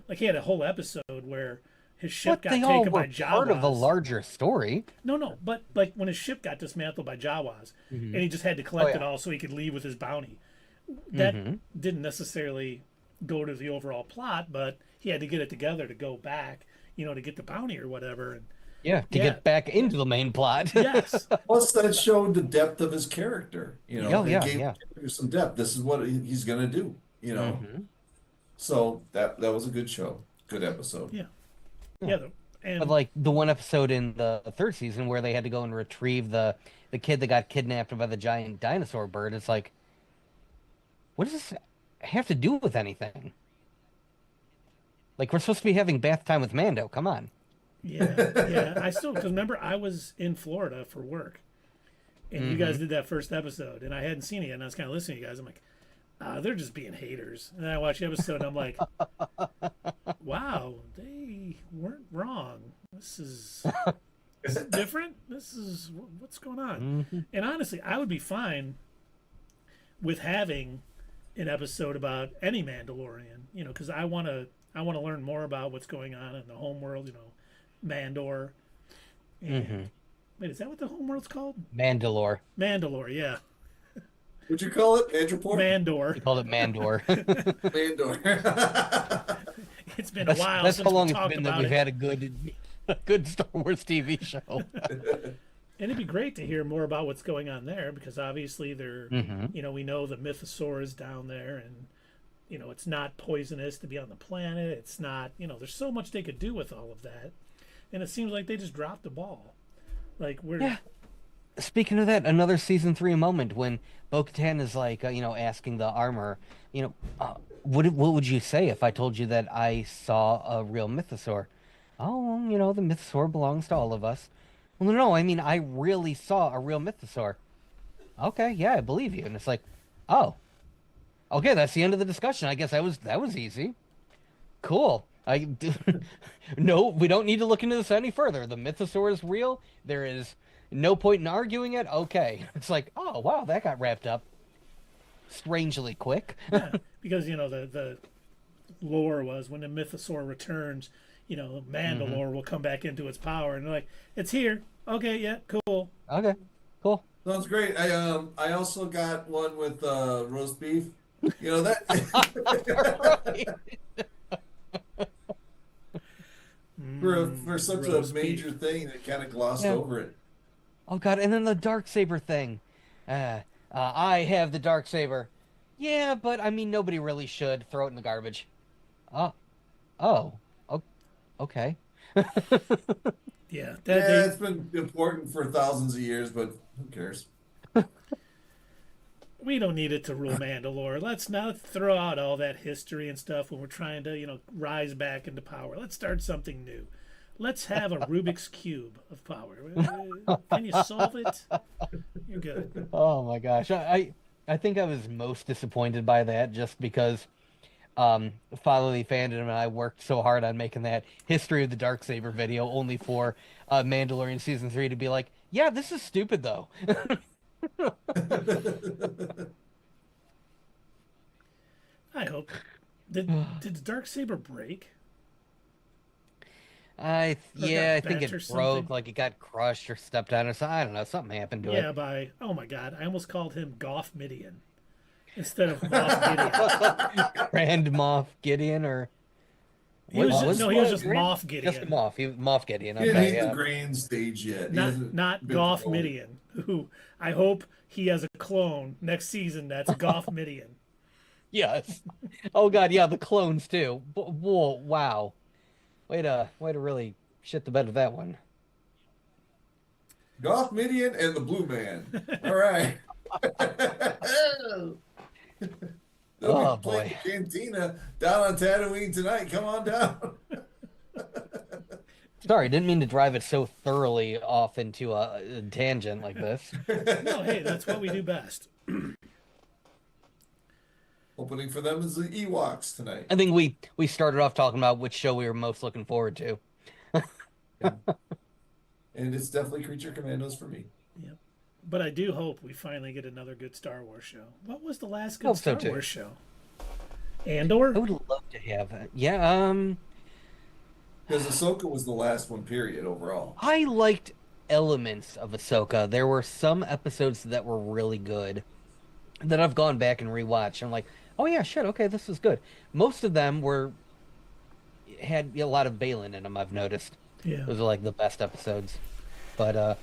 like he had a whole episode where his ship But got they all taken were by Jawas. part of a larger story. No, but like when his ship got dismantled by Jawas, and he just had to collect it all so he could leave with his bounty. That didn't necessarily go to the overall plot, but he had to get it together to go back, to get the bounty or whatever. And Yeah, to get back into the main plot. yes, Plus, that showed the depth of his character. Oh, It yeah, gave yeah. the character some depth. This is what he's gonna do. So that was a good show, good episode. yeah. And But like the one episode in the third season where they had to go and retrieve the kid that got kidnapped by the giant dinosaur bird, it's like, what does this have to do with anything? Like we're supposed to be having bath time with Mando. Come on. yeah. I still because remember I was in Florida for work, and you guys did that first episode, and I hadn't seen it yet, and I was kind of listening to you guys. I'm like, they're just being haters. And then I watched the episode, and I'm like, wow, they weren't wrong. This is different. This is what's going on. And honestly, I would be fine with having an episode about any Mandalorian, because I want to learn more about what's going on in the homeworld, Mandor. And, wait, is that what the homeworld's called? Mandalore. Mandalore, yeah. Would you call it Androport? We Mandor. called it Mandor. Mandor. It's been a while That's since how long we it's talked been that about we've it. had a good Star Wars TV show. And it'd be great to hear more about what's going on there because obviously they're, we know the mythosaur is down there and, it's not poisonous to be on the planet. It's not, there's so much they could do with all of that. And it seems like they just dropped the ball. Like Yeah. Speaking of that, another season 3 moment when Bo-Katan is like, asking the armor, what would you say if I told you that I saw a real mythosaur? Oh, well, the mythosaur belongs to all of us. Well, no, I mean, I really saw a real mythosaur. Okay, yeah, I believe you. And it's like, oh, okay, that's the end of the discussion. I guess that was easy. Cool. No, we don't need to look into this any further. The mythosaur is real. There is no point in arguing it. Okay. It's like, oh, wow, that got wrapped up. strangely quick. Yeah, because the lore was when the mythosaur returns, Mandalore will come back into its power, and they're like, it's here. Okay, yeah, cool. Okay, cool. Sounds great. I also got one with roast beef. That for such a roast major beef. thing, they kind of glossed over it. Oh god, and then the darksaber thing. I have the darksaber. Yeah, but I mean nobody really should throw it in the garbage. Oh, okay. Yeah, It's been important for thousands of years, but who cares? we don't need it to rule Mandalore. Let's not throw out all that history and stuff when we're trying to, rise back into power. Let's start something new. Let's have a Rubik's Cube of power. Can you solve it? You're good. Oh my gosh. I think I was most disappointed by that just because Fatherly Fandom and I worked so hard on making that History of the Darksaber video only for Mandalorian Season 3 to be like, yeah, this is stupid though. I hope. Did the Darksaber break? I think bent it or broke, something? like it got crushed or stepped on or something. I don't know, something happened to Yeah, it. oh my god, I almost called him Goff Midian instead of Moff Gideon. Grand Moff Gideon or He was just Grand- Moff Gideon. Just Moff. He was Moff Gideon. He didn't Okay, hit yeah. the grand stage yet. He Not hasn't been Goff promoted. Midian, who I hope he has a clone next season that's Goff Midian. Yes. Oh god, yeah, the clones too. Whoa, wow. Way to really shit the bed with that one. Goff Midian and the Blue Man. All right. They'll Oh, be playing boy. the Cantina down on Tatooine tonight. Come on down. Sorry, didn't mean to drive it so thoroughly off into a tangent like this. No, hey, that's what we do best. Opening for them is the Ewoks tonight. I think we started off talking about which show we were most looking forward to. And it's definitely Creature Commandos for me. Yep. But I do hope we finally get another good Star Wars show. What was the last good Hope so, Star too. Wars show? Andor? I would love to have it. Yeah, Because Ahsoka was the last one, period, overall. I liked elements of Ahsoka. There were some episodes that were really good that I've gone back and rewatched. I'm like, oh yeah, shit, okay, this is good. Most of them had a lot of Balin in them, I've noticed. Yeah. Those are like the best episodes. But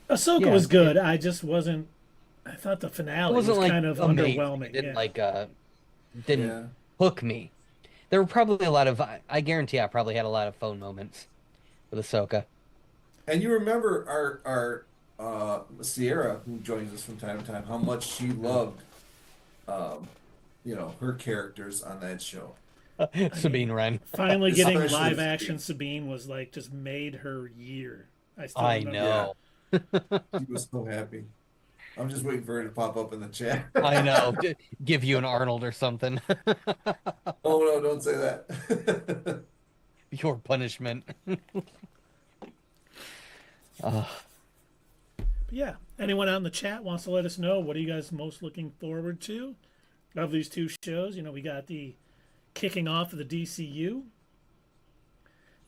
Ahsoka yeah, was good. I just wasn't. I thought the it finale wasn't was like kind of amazing. underwhelming. It didn't Yeah. didn't Yeah. hook me. There were probably a lot of, I guarantee I probably had a lot of phone moments with Ahsoka. And you remember our Sierra, who joins us from time to time, how much she loved, her characters on that show. Sabine Wren. Finally getting Especially live Sabine. action Sabine was like just made her year. I still I remember. know. She was so happy. I'm just waiting for her to pop up in the chat. I know. Give you an Arnold or something. Oh no, don't say that. Your punishment. But yeah. Anyone out in the chat wants to let us know what are you guys most looking forward to of these two shows? We got the kicking off of the DCU,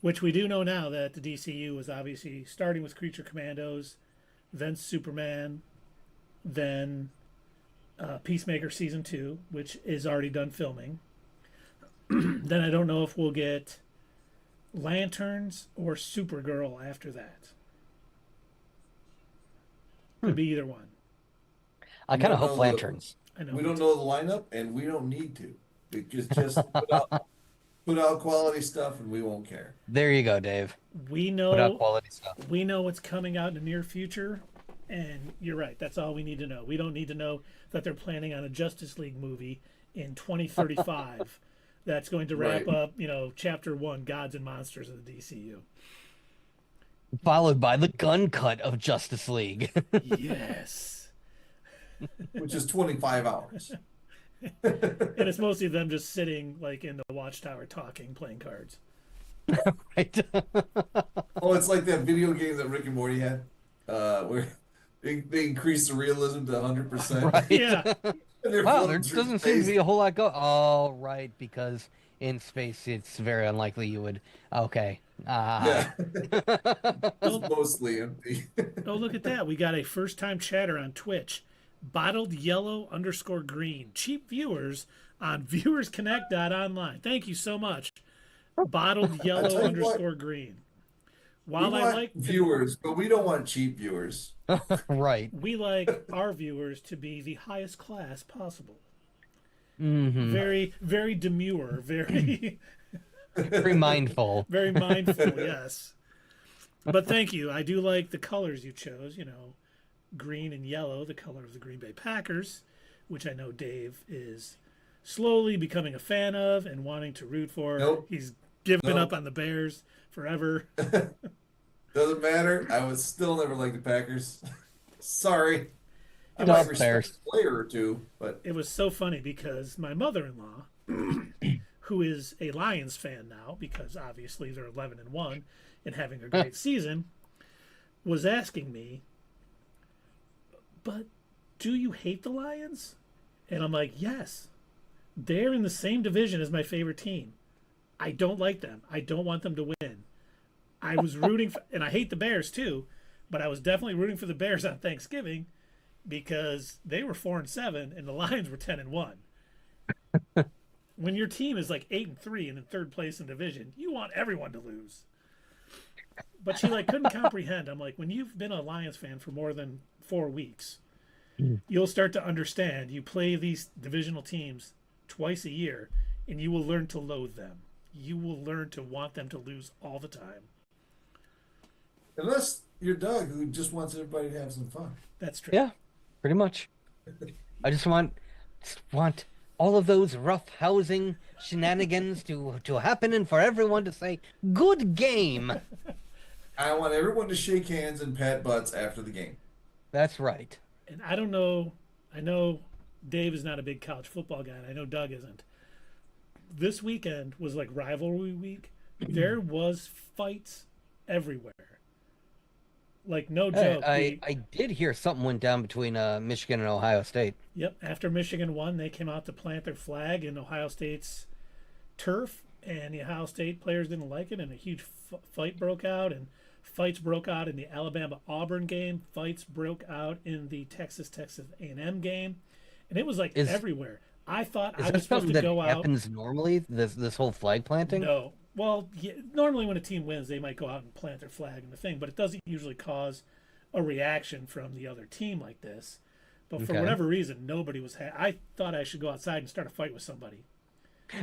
which we do know now that the DCU was obviously starting with Creature Commandos, then Superman, then Peacemaker Season 2, which is already done filming. Then I don't know if we'll get Lanterns or Supergirl after that. Could be either one. I kind of No, hope no, Lanterns. I know. We don't know the lineup, and we don't need to. Just put out quality stuff, and we won't care. There you go, Dave. We Put out know quality stuff. we know what's coming out in the near future, and you're right. That's all we need to know. We don't need to know that they're planning on a Justice League movie in 2035 that's going to wrap Right. up, Chapter 1, Gods and Monsters of the DCU. Followed by the gun cut of Justice League. Yes. Which is 25 hours. And it's mostly them just sitting like in the watchtower talking, playing cards. Right? Oh, it's like that video game that Rick and Morty had, where They increase the realism to 100%. Right. Yeah. And they're Wow, floating there through doesn't seem to space. be a whole lot go. Oh, right, because in space it's very unlikely you would. Okay. Yeah, Oh, it's mostly empty. oh, look at that. We got a first time chatter on Twitch. Bottled yellow underscore green. Cheap viewers on viewersconnect.online. Thank you so much. Bottled I yellow tell you what, underscore green. we While I want like to, viewers, but we don't want cheap viewers. Right. we like our viewers to be the highest class possible. Hmm. Very, very demure, very, Very mindful. very mindful. Yes, but thank you. I do like the colors you chose. You know, green and yellow, the color of the Green Bay Packers, which I know Dave is slowly becoming a fan of and wanting to root for. Nope. He's given Nope. up on the Bears forever. Doesn't matter. I would still never like the Packers. Sorry. I Stop, might respect Bears. a player or two, but It was so funny because my mother-in-law, who is a Lions fan now, because obviously they're 11-1 and having a great season, was asking me, "But do you hate the Lions?" And I'm like, "Yes, they're in the same division as my favorite team. I don't like them. I don't want them to win. I was rooting for, and I hate the Bears too, but I was definitely rooting for the Bears on Thanksgiving because they were 4-7 and the Lions were 10-1. When your team is like 8-3 and in third place in division, you want everyone to lose." But she like couldn't comprehend. I'm like, when you've been a Lions fan for more than 4 weeks, you'll start to understand. You play these divisional teams twice a year, and you will learn to loathe them. You will learn to want them to lose all the time. unless you're Doug, who just wants everybody to have some fun. That's true. Yeah, pretty much. I just want all of those rough housing shenanigans to happen and for everyone to say, good game. I want everyone to shake hands and pat butts after the game. That's right. And I don't know. I know Dave is not a big college football guy, and I know Doug isn't. This weekend was like rivalry week. There was fights everywhere. Like no Hey, joke. I did hear something went down between Michigan and Ohio State. Yep. After Michigan won, they came out to plant their flag in Ohio State's turf, and the Ohio State players didn't like it, and a huge fight broke out. And fights broke out in the Alabama-Auburn game. Fights broke out in the Texas A&M game, and it was like everywhere. I thought Is I that was supposed something to that go out. happens normally? This whole flag planting? No. Well, yeah, normally when a team wins, they might go out and plant their flag in the thing, but it doesn't usually cause a reaction from the other team like this. But for Okay. whatever reason, nobody was. I thought I should go outside and start a fight with somebody. You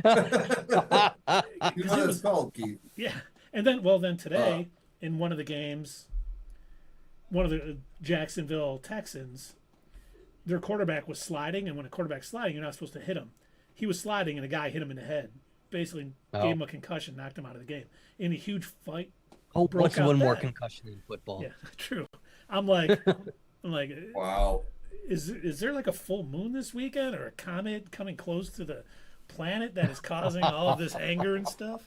know what it's called, Keith. Yeah, and then today in one of the games, one of the Jacksonville Texans, their quarterback was sliding, and when a quarterback's sliding, you're not supposed to hit him. He was sliding, and a guy hit him in the head. Basically, gave him a concussion, knocked him out of the game. In a huge fight. Oh, broke what's out one more then. concussion in football? Yeah, true. I'm like, Wow. is there like a full moon this weekend or a comet coming close to the planet that is causing all of this anger and stuff?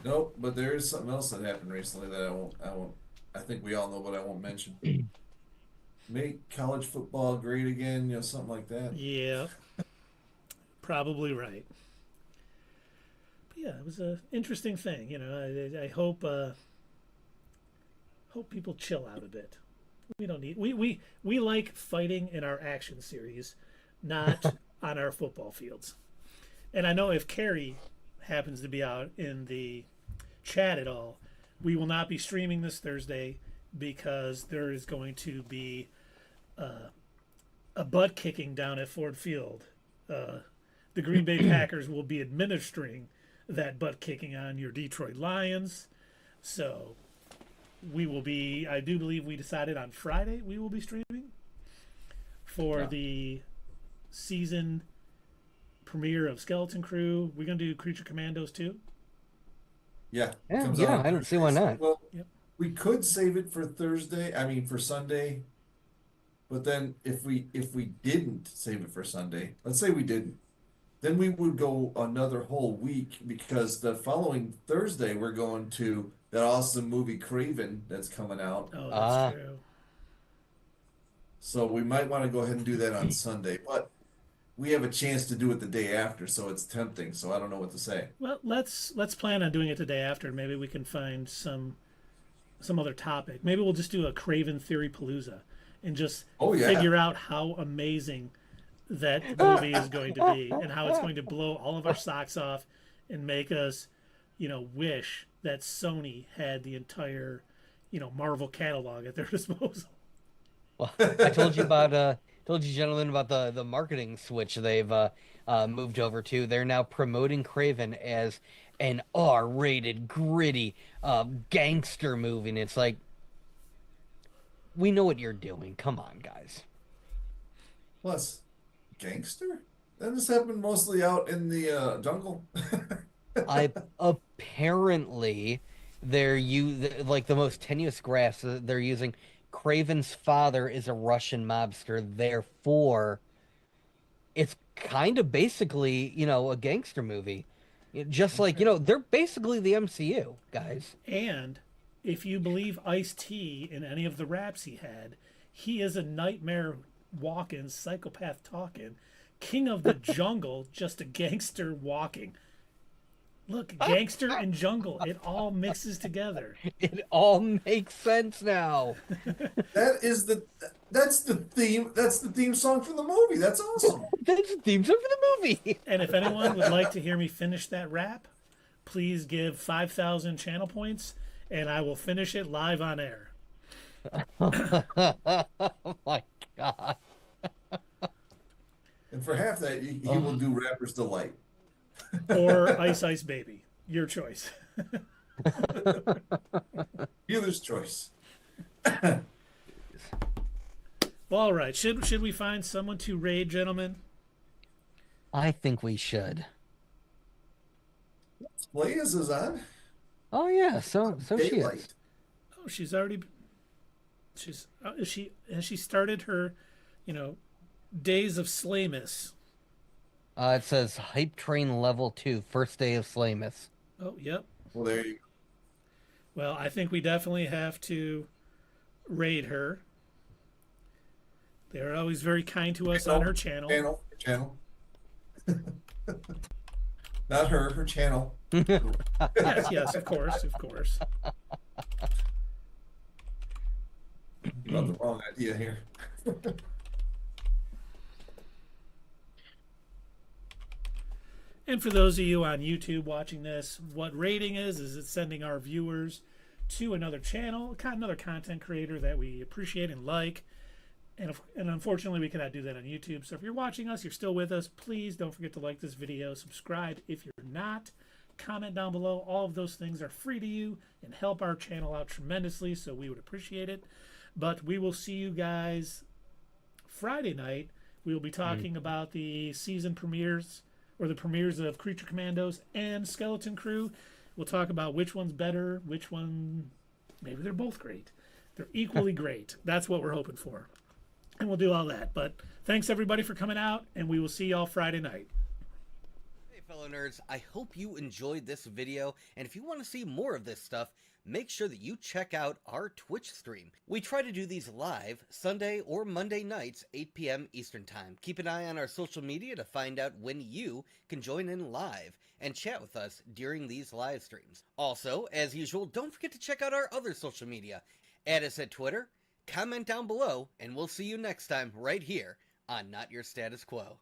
Nope, but there is something else that happened recently that I won't, I think we all know, but I won't mention. Make college football great again, something like that. Yeah, probably right. But yeah, it was an interesting thing. I hope people chill out a bit. We don't need we like fighting in our action series, not on our football fields. And I know if Kerry happens to be out in the chat at all, we will not be streaming this Thursday because there is going to be a butt kicking down at Ford Field. The Green Bay Packers will be administering that butt kicking on your Detroit Lions. So we will be, I do believe we decided on Friday we will be streaming for the season premiere of Skeleton Crew. We're going to do Creature Commandos too. Yeah. Yeah, comes yeah, out I don't see why not. Well, Yep. we could save it for for Sunday. But then if we didn't save it for Sunday, let's say we didn't, then we would go another whole week because the following Thursday we're going to that awesome movie Craven that's coming out. Oh, Ah. that's true. So we might want to go ahead and do that on Sunday, but we have a chance to do it the day after, so it's tempting. So I don't know what to say. Well, let's plan on doing it the day after. Maybe we can find some other topic. Maybe we'll just do a Craven Theory-Palooza and just Oh yeah. figure out how amazing that movie is going to be and how it's going to blow all of our socks off and make us, wish that Sony had the entire, Marvel catalog at their disposal. Well, I told you about told you gentlemen about the marketing switch they've moved over to. They're now promoting Craven as an R-rated, gritty gangster movie. And it's like, we know what you're doing. Come on, guys. Plus, gangster? That just happened mostly out in the jungle. I apparently like the most tenuous graphs they're using. Craven's father is a Russian mobster, therefore it's kind of basically, a gangster movie. Just like, they're basically the MCU, guys. And if you believe Ice-T in any of the raps he had, he is a nightmare walking, psychopath talking, king of the jungle, just a gangster walking. Look, gangster and jungle, it all mixes together. It all makes sense now. That's the theme song for the movie. That's awesome. That's the theme song for the movie. And if anyone would like to hear me finish that rap, please give 5,000 channel points and I will finish it live on air. Oh my God. And for half that, he will do Rapper's Delight. Or Ice Ice Baby. Your choice. Dealer's choice. Well, all right. Should we find someone to raid, gentlemen? I think we should. Leia's is on. Oh yeah, so she Daylight. is. Oh, she's already. Has she started her, days of Slaymas? It says Hype Train Level 2, first day of Slaymas. Oh, yep. Well, there you go. Well, I think we definitely have to raid her. They're always very kind to us on her channel. Channel. Not her channel. Yes, of course. You got the wrong idea here. And for those of you on YouTube watching this, what rating is it's sending our viewers to another channel, another content creator that we appreciate and like. And unfortunately, we cannot do that on YouTube. So if you're watching us, you're still with us, please don't forget to like this video, subscribe if you're not, comment down below. All of those things are free to you and help our channel out tremendously, so we would appreciate it. But we will see you guys Friday night. We will be talking about the season premieres, or the premieres of Creature Commandos and Skeleton Crew. We'll talk about which one's better, which one, maybe they're both great. They're equally great. That's what we're hoping for. And we'll do all that. But thanks everybody for coming out, and we will see y'all Friday night. Hey fellow nerds, I hope you enjoyed this video, and if you want to see more of this stuff, make sure that you check out our Twitch stream. We try to do these live Sunday or Monday nights, 8 p.m. Eastern Time. Keep an eye on our social media to find out when you can join in live and chat with us during these live streams. Also, as usual, don't forget to check out our other social media. Add us at Twitter, comment down below, and we'll see you next time right here on Not Your Status Quo.